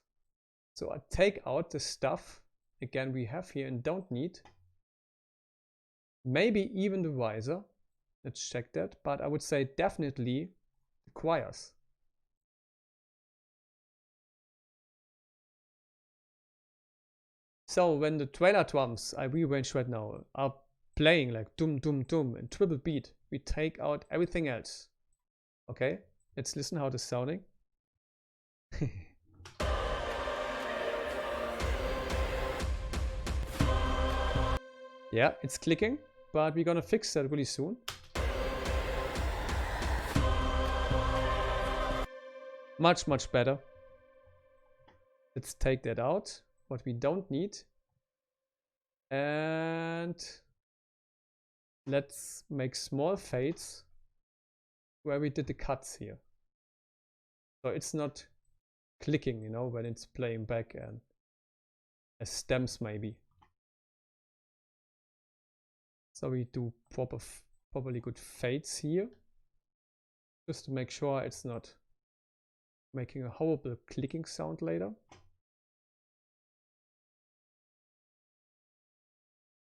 So I take out the stuff again we have here and don't need. Maybe even the riser. Let's check that. But I would say definitely the choirs. So when the trailer drums I rearrange right now are playing like dum dum dum and triple beat, we take out everything else. Okay, let's listen how this is sounding. Yeah, it's clicking, but we're gonna fix that really soon. Much better. Let's take that out, what we don't need. And let's make small fades where we did the cuts here. So it's not clicking, you know, when it's playing back and as stems maybe. So we do properly good fades here, just to make sure it's not making a horrible clicking sound later.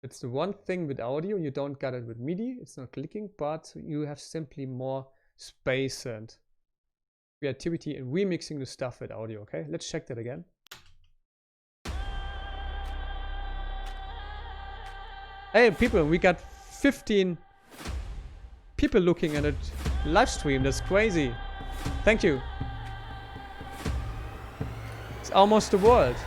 It's the one thing with audio, you don't get it with MIDI, it's not clicking, but you have simply more space and creativity in remixing the stuff with audio, okay? Let's check that again. Hey people, we got 15 people looking at it live stream, that's crazy. Thank you. It's almost the world.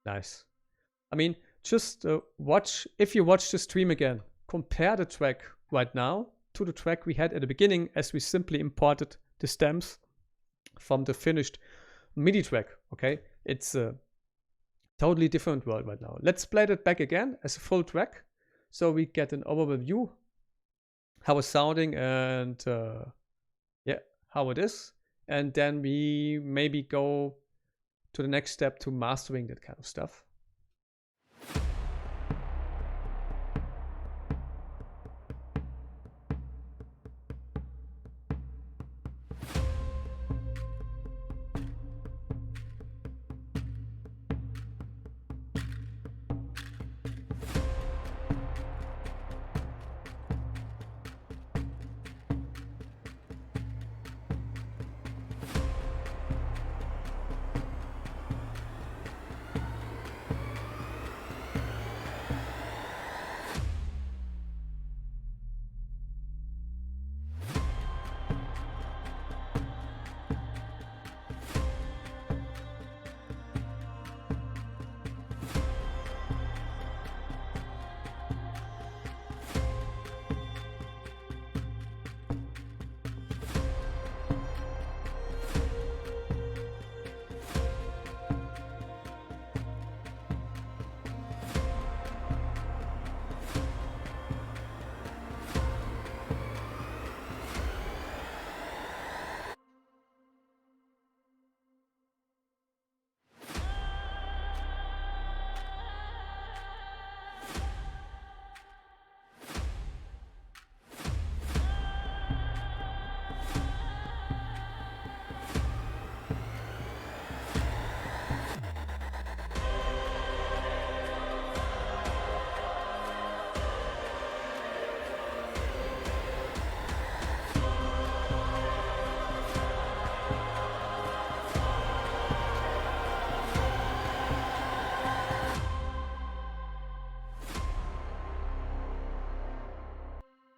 Nice. I mean, just watch, if you watch the stream again, compare the track right now to the track we had at the beginning, as we simply imported the stems from the finished MIDI track. Okay, it's a totally different world right now. Let's play that back again as a full track so we get an overview how it's sounding and yeah, how it is, and then we maybe go to the next step to mastering that kind of stuff.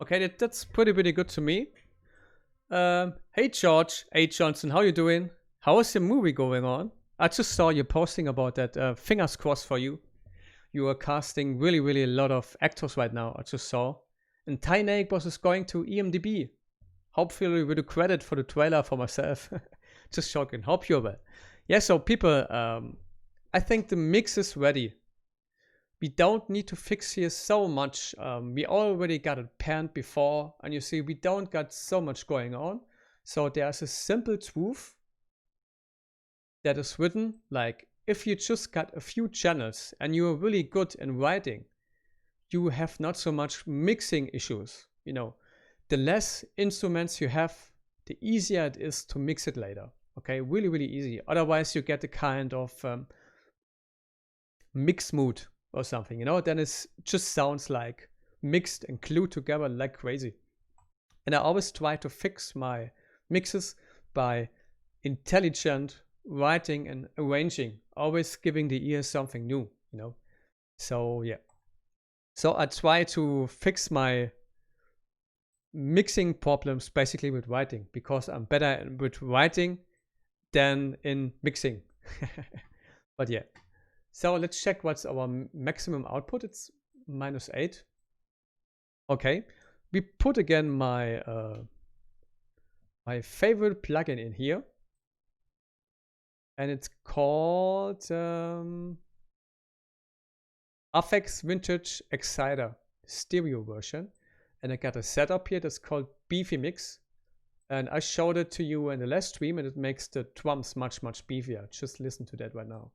Okay, that's pretty good to me. Hey George, hey Johnson, how you doing? How is the movie going on? I just saw you posting about that. Fingers crossed for you. You are casting really a lot of actors right now. I just saw. And Tiny Boss is going to EMDB. Hopefully with a credit for the trailer for myself. Just joking. Hope you're well. Yeah, so people, I think the mix is ready. We don't need to fix here so much. We already got it panned before, and you see we don't got so much going on. So there's a simple truth that is written, like if you just got a few channels and you are really good in writing, you have not so much mixing issues. You know, the less instruments you have, the easier it is to mix it later. Okay, really easy. Otherwise you get a kind of mix mood or something, you know, then it just sounds like mixed and glued together like crazy. And I always try to fix my mixes by intelligent writing and arranging, always giving the ear something new, you know. So yeah, so I try to fix my mixing problems basically with writing, because I'm better with writing than in mixing. But yeah, so let's check what's our maximum output. It's -8. Okay, we put again my my favorite plugin in here, and it's called Affix Vintage Exciter stereo version. And I got a setup here that's called Beefy Mix, and I showed it to you in the last stream, and it makes the drums much beefier. Just listen to that right now.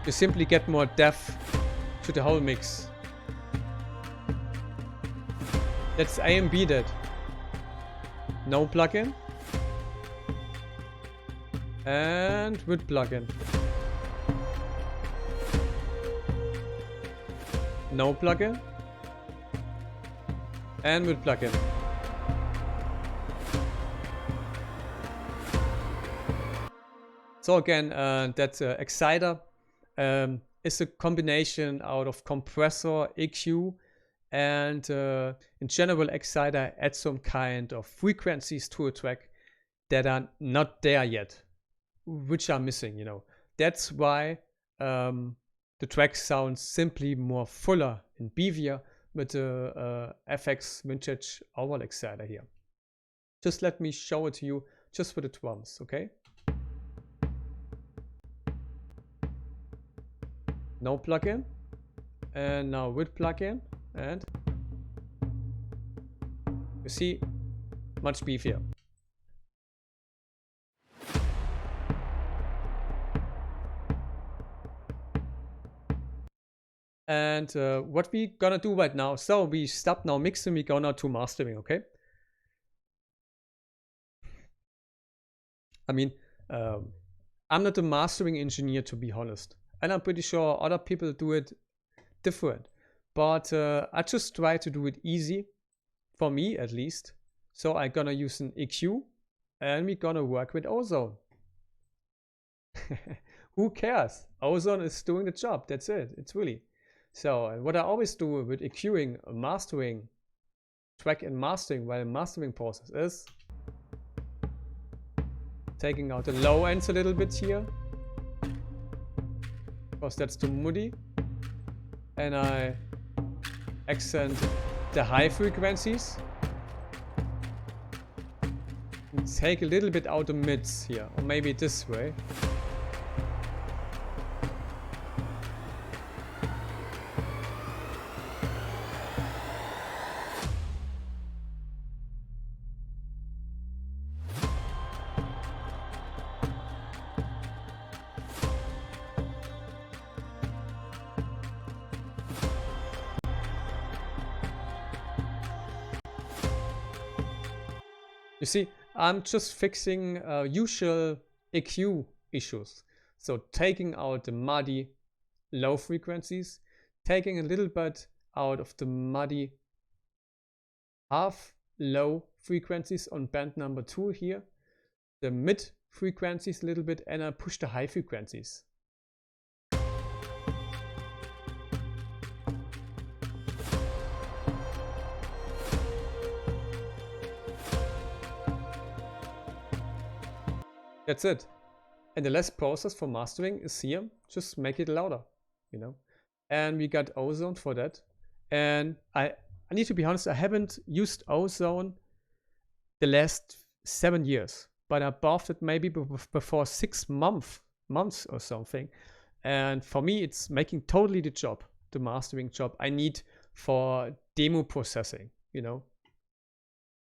You simply get more depth to the whole mix. Let's A and B that. No plugin. And with plugin. No plugin. And with plugin. So again, that exciter is a combination out of compressor, EQ, and in general exciter adds some kind of frequencies to a track that are not there yet. which are missing, you know. That's why the track sounds simply more fuller and beefier with the FX Vintage Overall Exciter here. Just let me show it to you just with the drums, okay? No plugin, and now with plugin, and you see, much beefier. And what we gonna do right now, so we stop now mixing, we go now to mastering, okay? I mean, I'm not a mastering engineer, to be honest, and I'm pretty sure other people do it different, but I just try to do it easy, for me at least. So I'm gonna use an EQ, and we're gonna work with Ozone. Who cares? Ozone is doing the job, that's it, it's really. So what I always do with EQing, mastering, track and mastering while mastering process is taking out the low ends a little bit here, because that's too moody, and I accent the high frequencies and take a little bit out the mids here, or maybe this way. You see, I'm just fixing usual EQ issues. So taking out the muddy low frequencies, taking a little bit out of the muddy half low frequencies on band number 2 here, the mid frequencies a little bit, and I push the high frequencies. That's it. And the last process for mastering is here. Just make it louder, you know. And we got Ozone for that. And I need to be honest, I haven't used Ozone the last 7 years, but I bought it maybe before 6 months or something. And for me, it's making totally the job, the mastering job I need for demo processing, you know.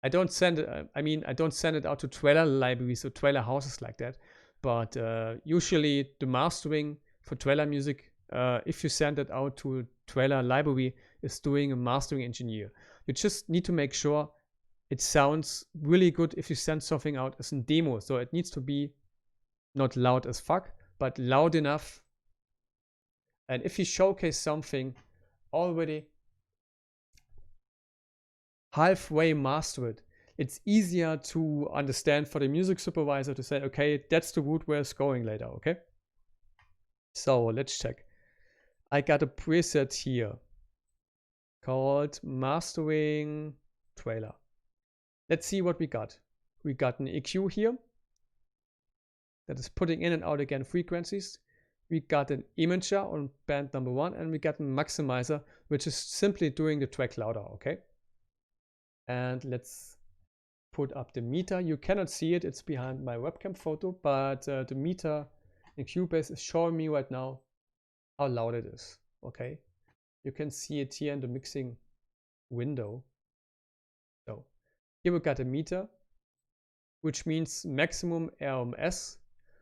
I don't send it, I don't send it out to trailer libraries or trailer houses like that. But usually the mastering for trailer music, if you send it out to a trailer library, is doing a mastering engineer. You just need to make sure it sounds really good if you send something out as a demo. So it needs to be not loud as fuck, but loud enough. And if you showcase something already halfway mastered, it's easier to understand for the music supervisor to say, okay, that's the route where it's going later, okay? So let's check. I got a preset here called Mastering Trailer. Let's see what we got. We got an EQ here that is putting in and out again frequencies. We got an imager on band number 1, and we got a maximizer, which is simply doing the track louder, okay? And let's put up the meter. You cannot see it, it's behind my webcam photo, but the meter in Cubase is showing me right now how loud it is, okay? You can see it here in the mixing window. So here we got a meter, which means maximum RMS,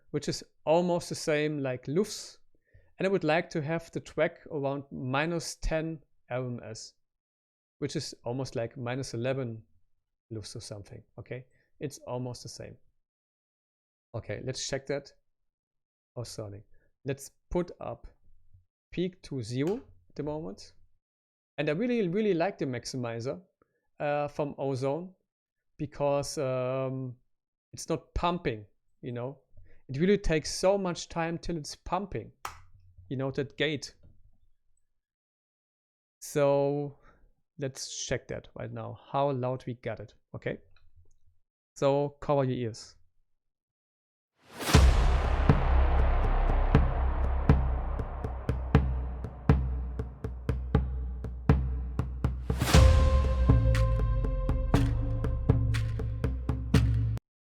which is almost the same like LUFS. And I would like to have the track around -10 RMS, which is almost like -11 LUFS or something, okay? It's almost the same. Okay, let's check that. Oh, sorry. Let's put up peak to 0 at the moment. And I really like the maximizer from Ozone, because it's not pumping, you know. It really takes so much time till it's pumping, you know, that gate. So let's check that right now, how loud we got it, okay? So cover your ears.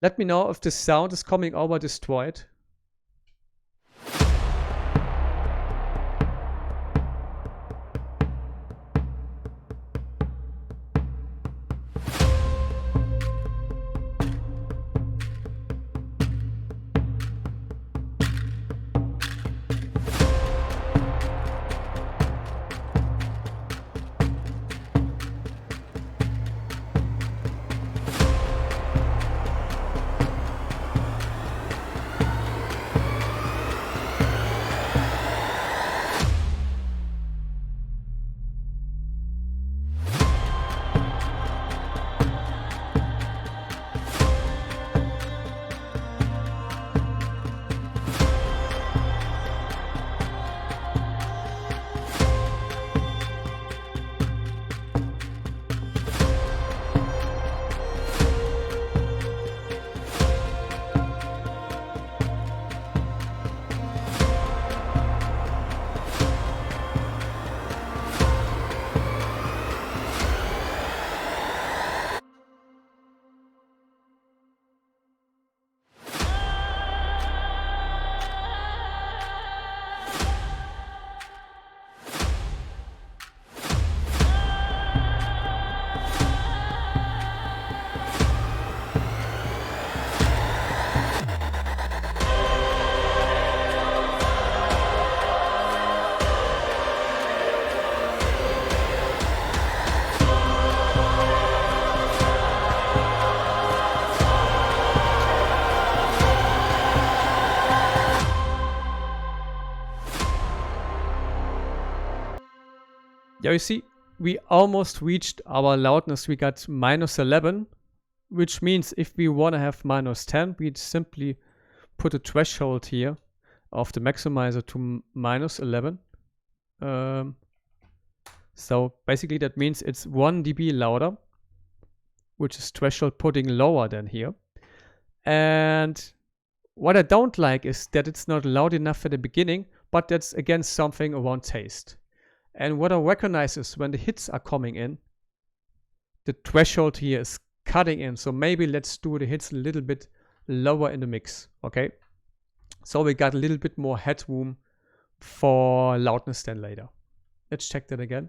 Let me know if the sound is coming over destroyed. Yeah, you see, we almost reached our loudness. We got -11, which means if we want to have -10, we'd simply put a threshold here of the maximizer to -11. So basically that means it's 1 dB louder, which is threshold putting lower than here. And what I don't like is that it's not loud enough at the beginning, but that's again something around taste. And what I recognize is when the hits are coming in, the threshold here is cutting in. So maybe let's do the hits a little bit lower in the mix, okay? So we got a little bit more headroom for loudness then later. Let's check that again.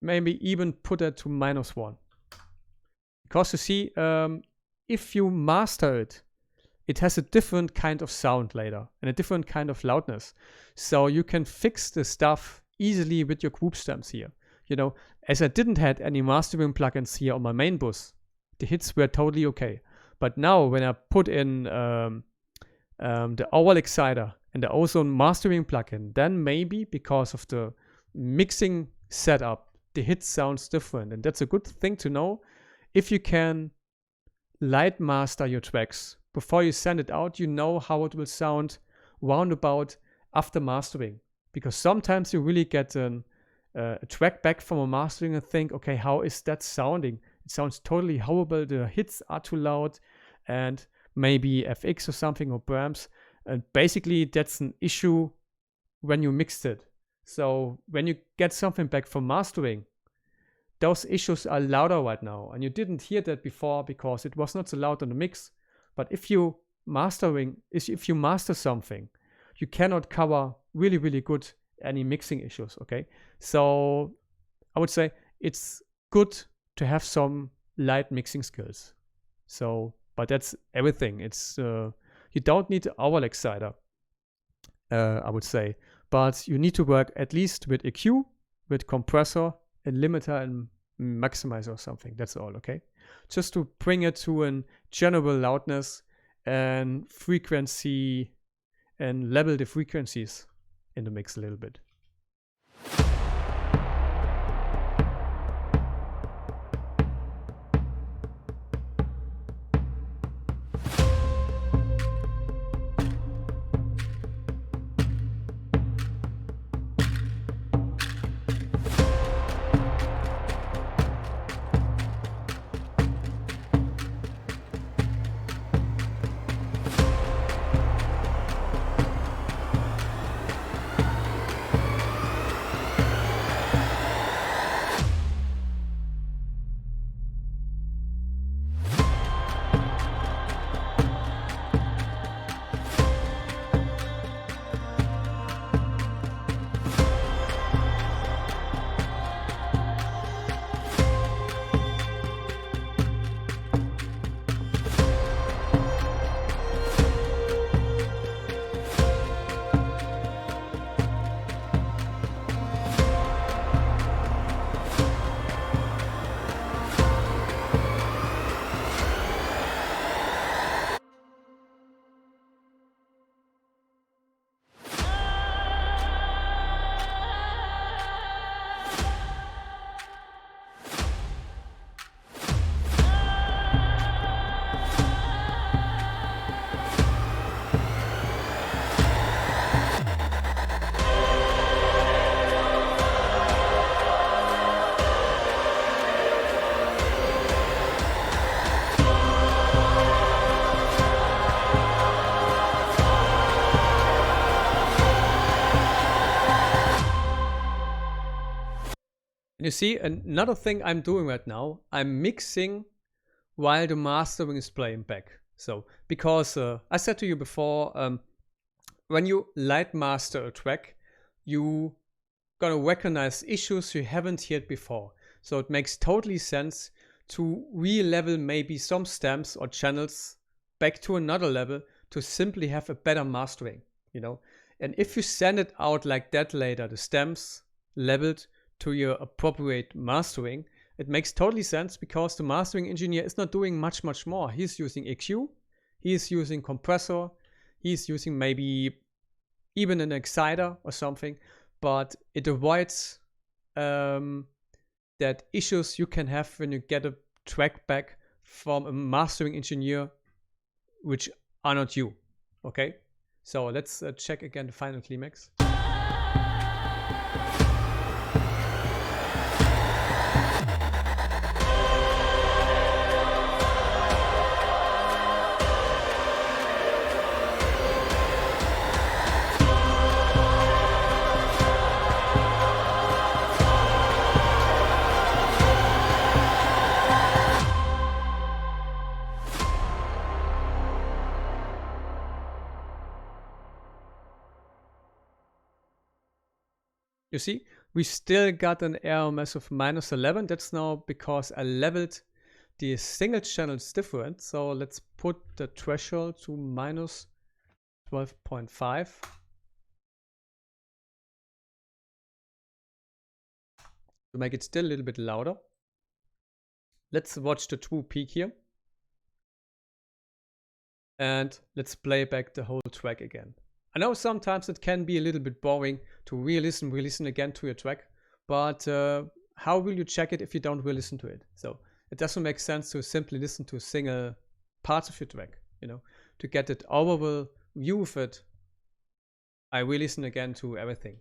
Maybe even put it to -1. Because you see, if you master it, it has a different kind of sound later and a different kind of loudness. So you can fix the stuff easily with your group stems here. You know, as I didn't have any mastering plugins here on my main bus, the hits were totally okay. But now when I put in the owl exciter and the ozone mastering plugin, then maybe because of the mixing setup, the hit sounds different. And that's a good thing to know. If you can light master your tracks before you send it out, you know how it will sound roundabout after mastering. Because sometimes you really get a track back from a mastering and think, okay, how is that sounding? It sounds totally horrible. The hits are too loud, and maybe FX or something or Brahms. And basically that's an issue when you mixed it. So when you get something back from mastering, those issues are louder right now. And you didn't hear that before because it was not so loud on the mix. But if you master something, you cannot cover really, really good any mixing issues, okay? So I would say it's good to have some light mixing skills. So, but that's everything. It's you don't need an owl exciter, I would say. But you need to work at least with EQ, with compressor, and limiter and maximizer or something. That's all, okay? Just to bring it to a general loudness and frequency and level the frequencies in the mix a little bit. And you see, another thing I'm doing right now, I'm mixing while the mastering is playing back. So, because I said to you before, when you light master a track, you gonna recognize issues you haven't heard before. So it makes totally sense to re-level maybe some stems or channels back to another level to simply have a better mastering, you know. And if you send it out like that later, the stems leveled to your appropriate mastering, it makes totally sense because the mastering engineer is not doing much more. He's using EQ, he's using compressor, he's using maybe even an exciter or something, but it avoids that issues you can have when you get a track back from a mastering engineer which are not you. Okay, so let's check again the final climax. You see, we still got an RMS of -11. That's now because I leveled the single channels different. So let's put the threshold to -12.5. To make it still a little bit louder. Let's watch the true peak here. And let's play back the whole track again. I know sometimes it can be a little bit boring to re-listen again to your track, but how will you check it if you don't re-listen to it? So it doesn't make sense to simply listen to single parts of your track, you know. To get that overall view of it, I re-listen again to everything.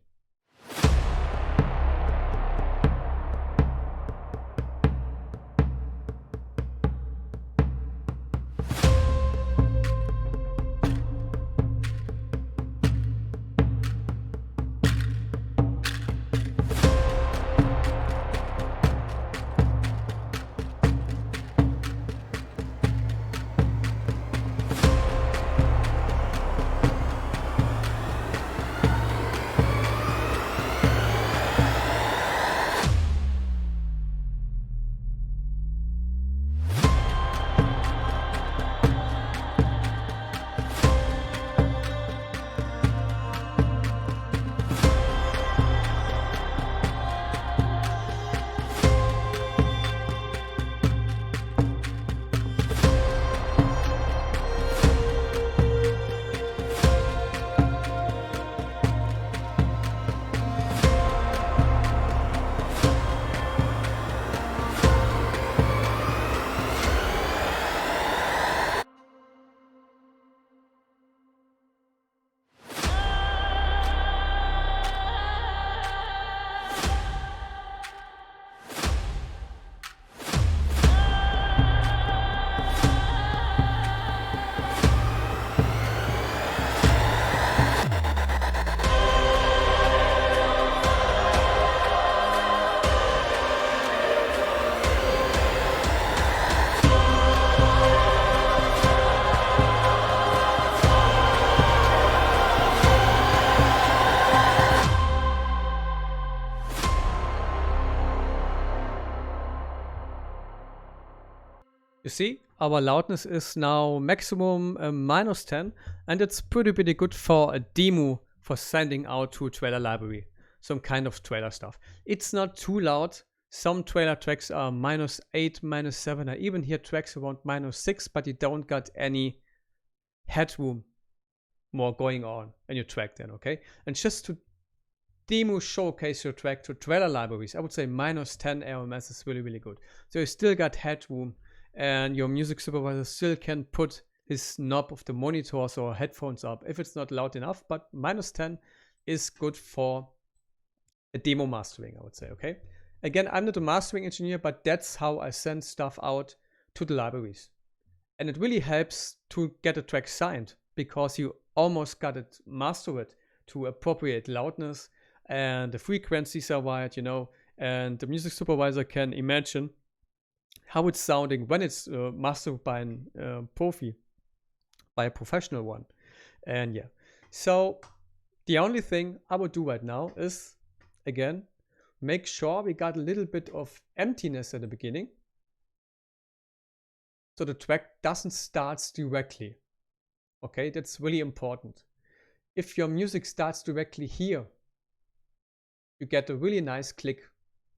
You see, our loudness is now maximum -10, and it's pretty good for a demo for sending out to a trailer library, some kind of trailer stuff. It's not too loud. Some trailer tracks are -8, -7. I even hear tracks around -6, but you don't got any headroom more going on in your track then, okay? And just to demo showcase your track to trailer libraries, I would say -10 RMS is really good. So you still got headroom, and your music supervisor still can put his knob of the monitors or headphones up if it's not loud enough, but -10 is good for a demo mastering, I would say, okay? Again, I'm not a mastering engineer, but that's how I send stuff out to the libraries. And it really helps to get a track signed because you almost got it mastered to appropriate loudness and the frequencies are wired, you know, and the music supervisor can imagine how it's sounding when it's mastered by a profi, by a professional one. And yeah, so the only thing I would do right now is, again, make sure we got a little bit of emptiness at the beginning, so the track doesn't start directly. Okay, that's really important. If your music starts directly here, you get a really nice click,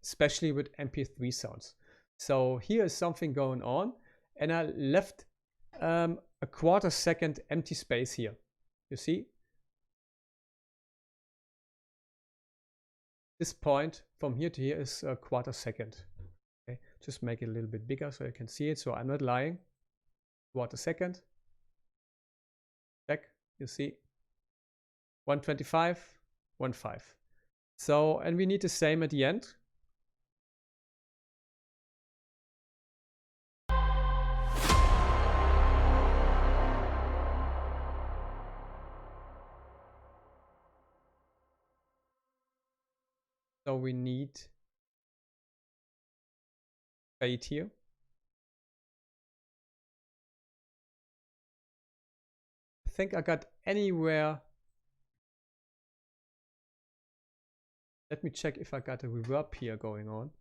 especially with MP3 sounds. So here is something going on, and I left a 1/4 second empty space here. You see? This point from here to here is a 1/4 second. Okay, just make it a little bit bigger so you can see it. So I'm not lying. 1/4 second. Check. You see? 125, 1.5. So, and we need the same at the end. So we need fade here. I think I got anywhere. Let me check if I got a reverb here going on.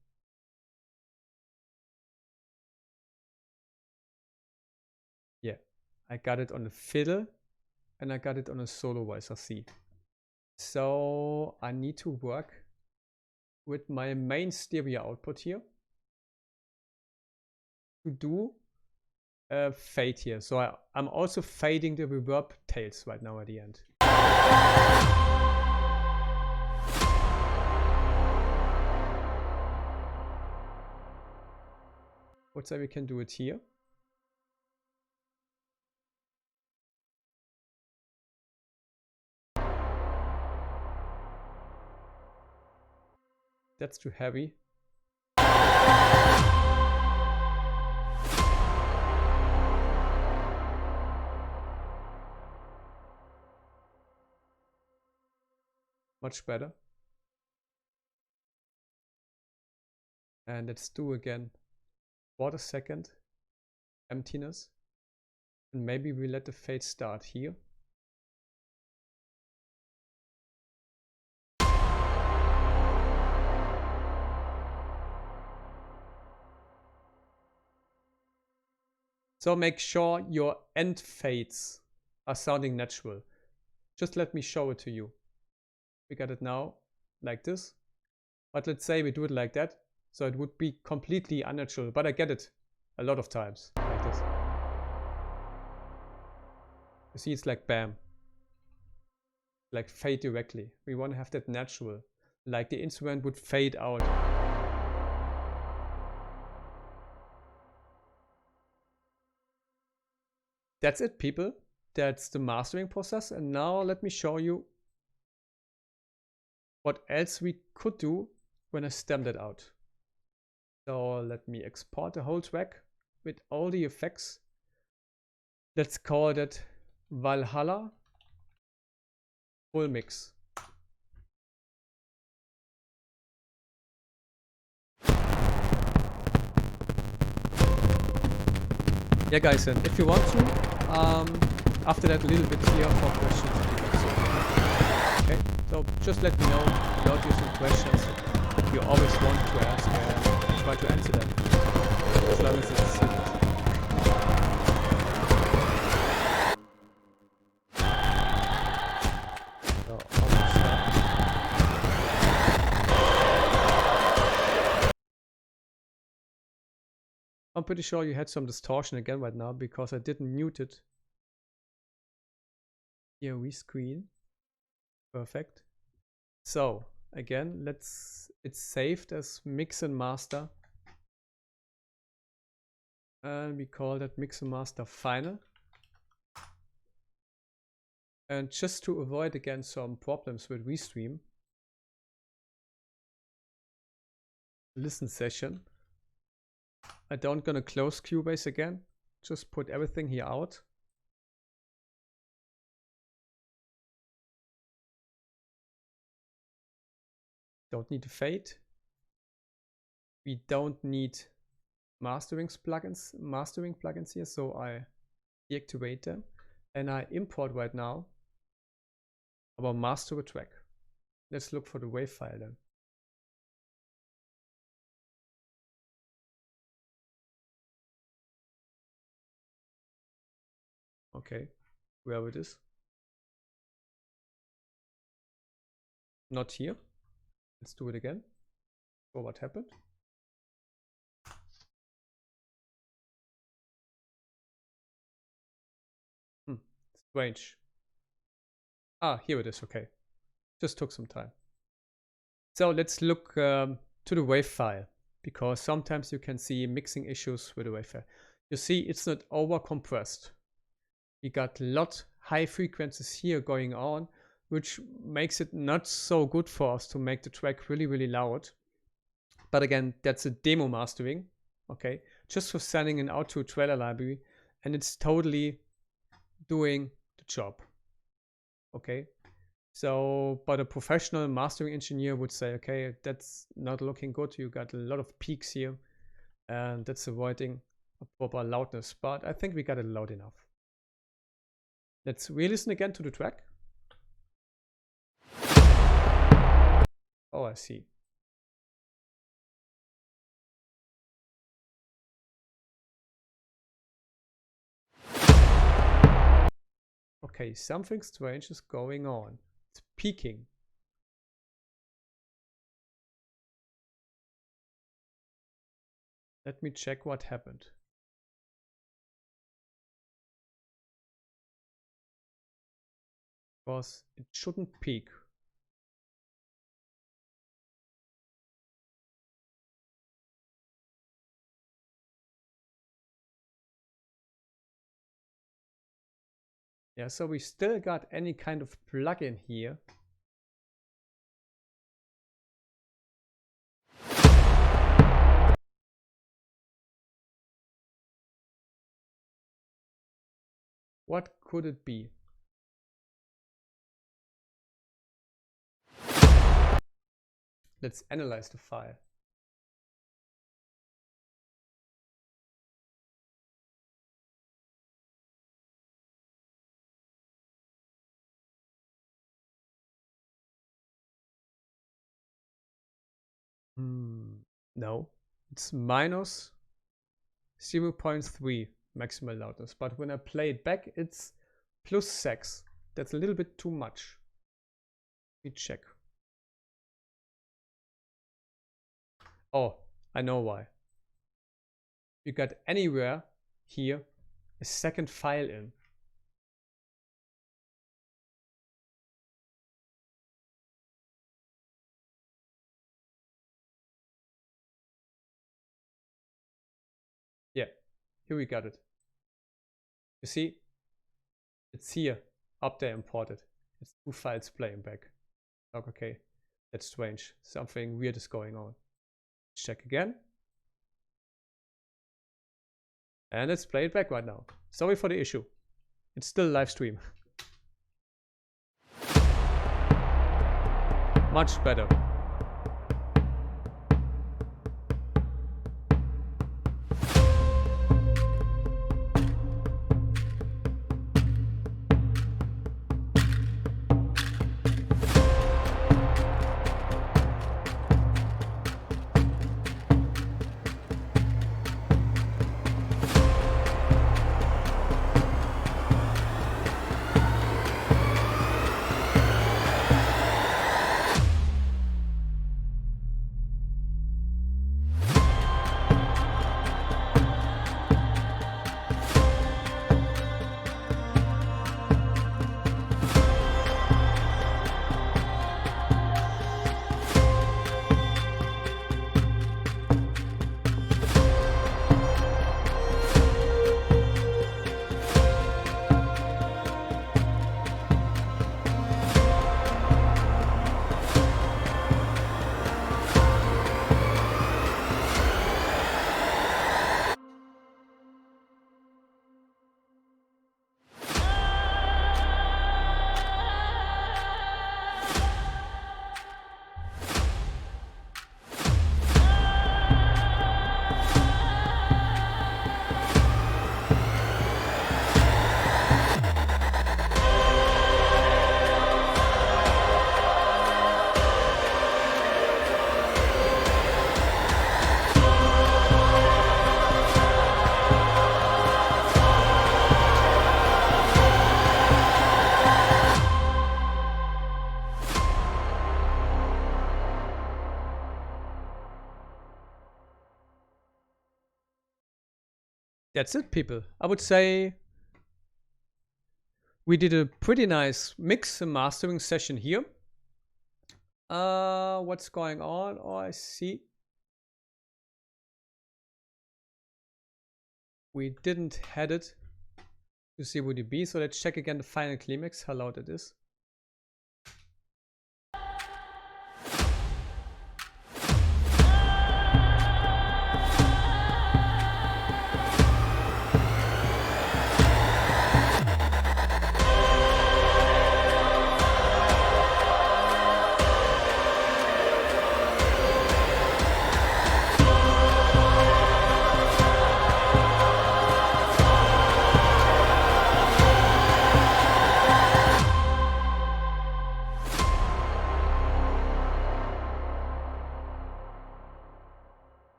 Yeah, I got it on the fiddle and I got it on a solo voice, I see. So I need to work with my main stereo output here to do a fade here. So I'm also fading the reverb tails right now at the end. Let's say we can do it here. That's too heavy. Much better. And let's do again 1/4 second emptiness. And maybe we let the fade start here. So make sure your end fades are sounding natural. Just let me show it to you. We got it now like this. But let's say we do it like that. So it would be completely unnatural. But I get it a lot of times like this. You see, it's like bam. Like fade directly. We want to have that natural. Like the instrument would fade out. That's it, people. That's the mastering process. And now let me show you what else we could do when I stem that out. So let me export the whole track with all the effects. Let's call that Valhalla full mix. Yeah, guys, and if you want to, after that, a little bit here for questions. Okay, so just let me know about your some questions that you always want to ask, and I try to answer them as long as it's simple. I'm pretty sure you had some distortion again right now because I didn't mute it. Here we screen. Perfect. So again, it's saved as mix and master. And we call that mix and master final. And just to avoid again some problems with Restream, listen session. I don't gonna close Cubase again. Just put everything here out. Don't need to fade. we don't need mastering plugins here, so I deactivate them and I import right now our master track. Let's look for the WAV file then. Okay, where it is? Not here. Let's do it again. Oh, what happened? Strange. Ah, here it is. Okay, just took some time. So let's look to the WAV file, because sometimes you can see mixing issues with the WAV file. You see it's not over compressed. We got a lot high frequencies here going on, which makes it not so good for us to make the track really, really loud. But again, that's a demo mastering, okay? Just for sending it out to a trailer library, and it's totally doing the job, okay? So, but a professional mastering engineer would say, okay, that's not looking good. You got a lot of peaks here, and that's avoiding a proper loudness. But I think we got it loud enough. Let's re-listen again to the track. Oh, I see. Okay, something strange is going on. It's peaking. Let me check what happened. Because it shouldn't peak. Yeah, so we still got any kind of plugin here. What could it be? Let's analyze the file. No, it's minus 0.3 maximal loudness, but when I play it back, it's plus 6. That's a little bit too much. Let me check. Oh, I know why. You got anywhere here a second file in. Yeah, here we got it. You see, it's here, up there imported. It's 2 files playing back. Okay, that's strange. Something weird is going on. Check again. And let's play it back right now. Sorry for the issue. It's still live stream. Much better. That's it, people. I would say we did a pretty nice mix and mastering session here. What's going on? Oh, I see. We didn't head it to CWDB, so let's check again the final climax, how loud it is.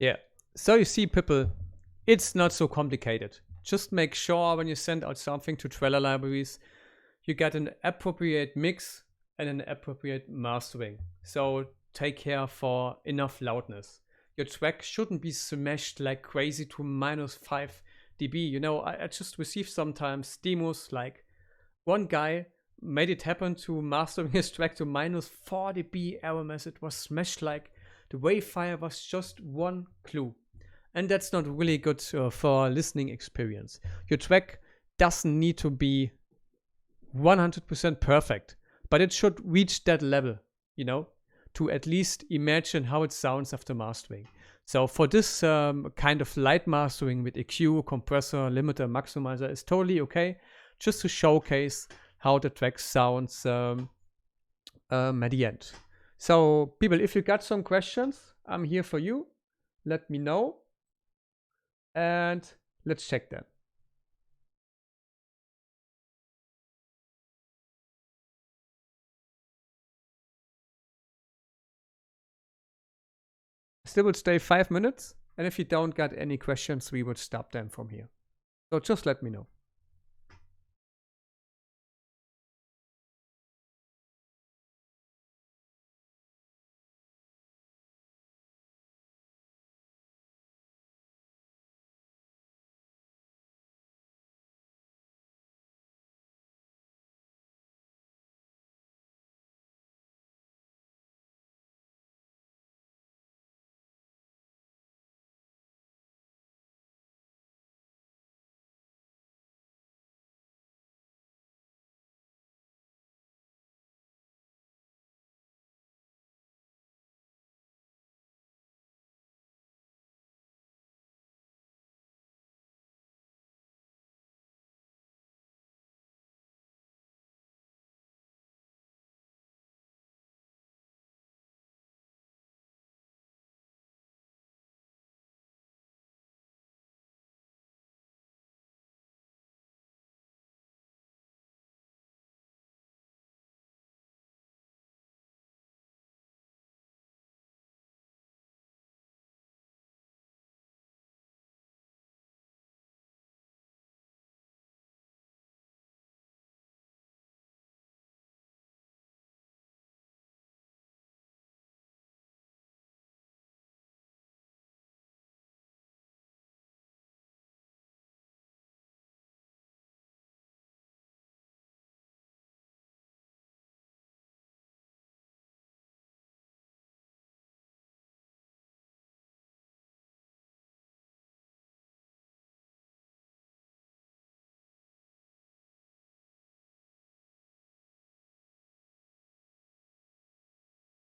Yeah. So you see, people, it's not so complicated. Just make sure when you send out something to trailer libraries, you get an appropriate mix and an appropriate mastering. So take care for enough loudness. Your track shouldn't be smashed like crazy to -5 dB. You know, I just receive sometimes demos like one guy made it happen to mastering his track to -4 dB error message was smashed like the wavefire was just one clue. And that's not really good for listening experience. Your track doesn't need to be 100% perfect, but it should reach that level, you know, to at least imagine how it sounds after mastering. So for this kind of light mastering with EQ, compressor, limiter, maximizer is totally okay, just to showcase how the track sounds at the end. So people, if you got some questions, I'm here for you. Let me know. And let's check that. Still would stay 5 minutes. And if you don't got any questions, we would stop them from here. So just let me know.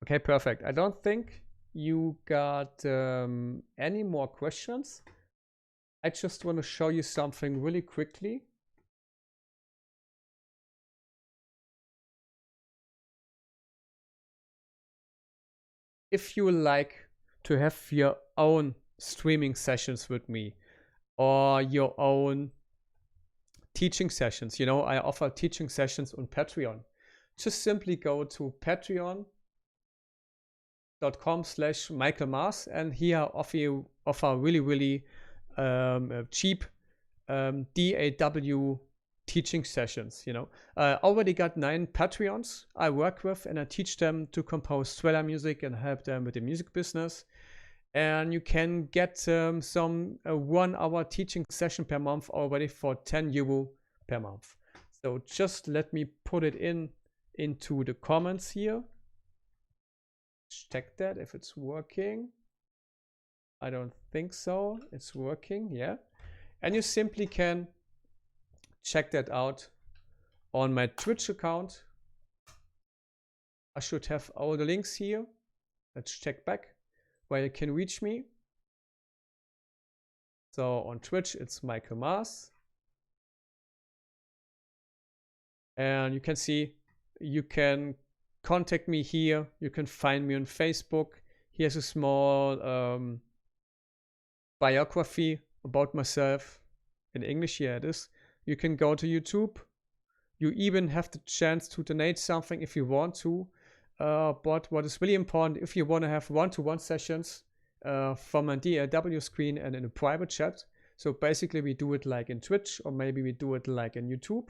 Okay, perfect. I don't think you got any more questions. I just want to show you something really quickly. If you like to have your own streaming sessions with me or your own teaching sessions, you know, I offer teaching sessions on Patreon. Just simply go to patreon.com/Michael Mars, and here I offer really cheap DAW teaching sessions. You know, I already got 9 Patreons I work with, and I teach them to compose trailer music and help them with the music business. And you can get some 1-hour teaching session per month already for 10 euro per month. So just let me put it into the comments here. Check that if it's working. I don't think so. It's working, yeah. And you simply can check that out on my Twitch account. I should have all the links here. Let's check back where you can reach me. So on Twitch, it's Michael Mars. And you can see, you can contact me here. You can find me on Facebook. Here's a small biography about myself in English. Here it is. You can go to YouTube. You even have the chance to donate something if you want to. But what is really important, if you want to have one-to-one sessions from a DAW screen and in a private chat. So basically we do it like in Twitch, or maybe we do it like in YouTube.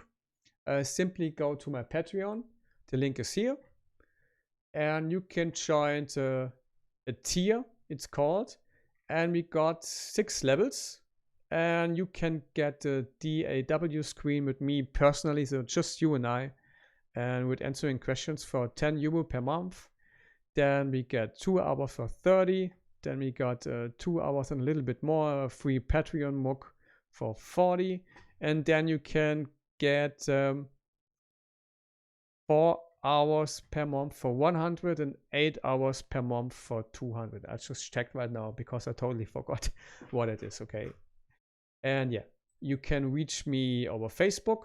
Simply go to my Patreon. The link is here. And you can join a tier, it's called. And we got 6 levels. And you can get the DAW screen with me personally, so just you and I. And with answering questions for 10 euro per month. Then we get 2 hours for 30. Then we got 2 hours and a little bit more, a free Patreon MOOC for 40. And then you can get 4 hours per month for 100 and 8 hours per month for 200. I just checked right now because I totally forgot what it is, okay? And yeah, you can reach me over Facebook.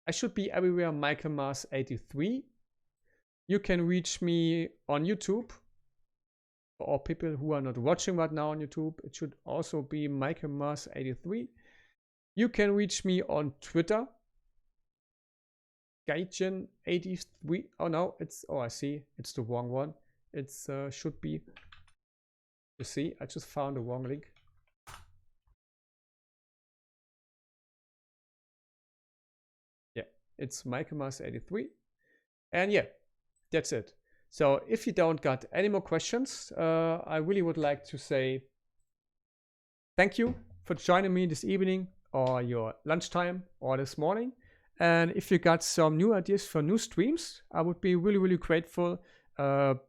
I should be everywhere, Michael Mars 83. You can reach me on YouTube. For all people who are not watching right now on YouTube, it should also be Michael Mars 83. You can reach me on Twitter. Gaijin 83. Oh no, I see, it's the wrong one. It's should be, you see, I just found the wrong link. Yeah, it's Michael Mars 83. And yeah, that's it. So if you don't got any more questions, I really would like to say thank you for joining me this evening or your lunchtime or this morning. And if you got some new ideas for new streams, I would be really, really grateful. Some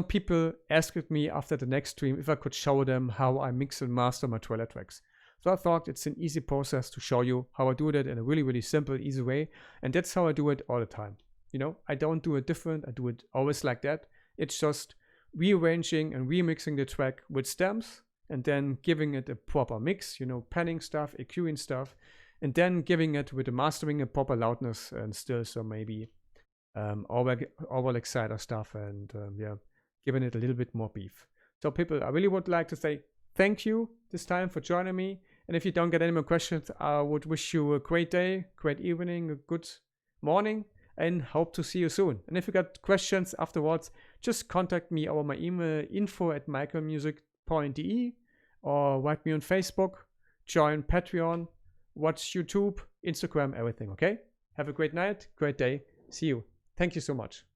people asked me after the next stream if I could show them how I mix and master my trailer tracks. So I thought it's an easy process to show you how I do that in a really, really simple, easy way. And that's how I do it all the time. You know, I don't do it different. I do it always like that. It's just rearranging and remixing the track with stems and then giving it a proper mix, you know, panning stuff, EQing stuff, and then giving it with the mastering a proper loudness and still some maybe overall exciter stuff and yeah, giving it a little bit more beef. So people, I really would like to say thank you this time for joining me. And if you don't get any more questions, I would wish you a great day, great evening, a good morning, and hope to see you soon. And if you got questions afterwards, just contact me over my email info@michaelmusic.de or write me on Facebook, join Patreon, watch YouTube, Instagram, everything, okay? Have a great night, great day. See you. Thank you so much.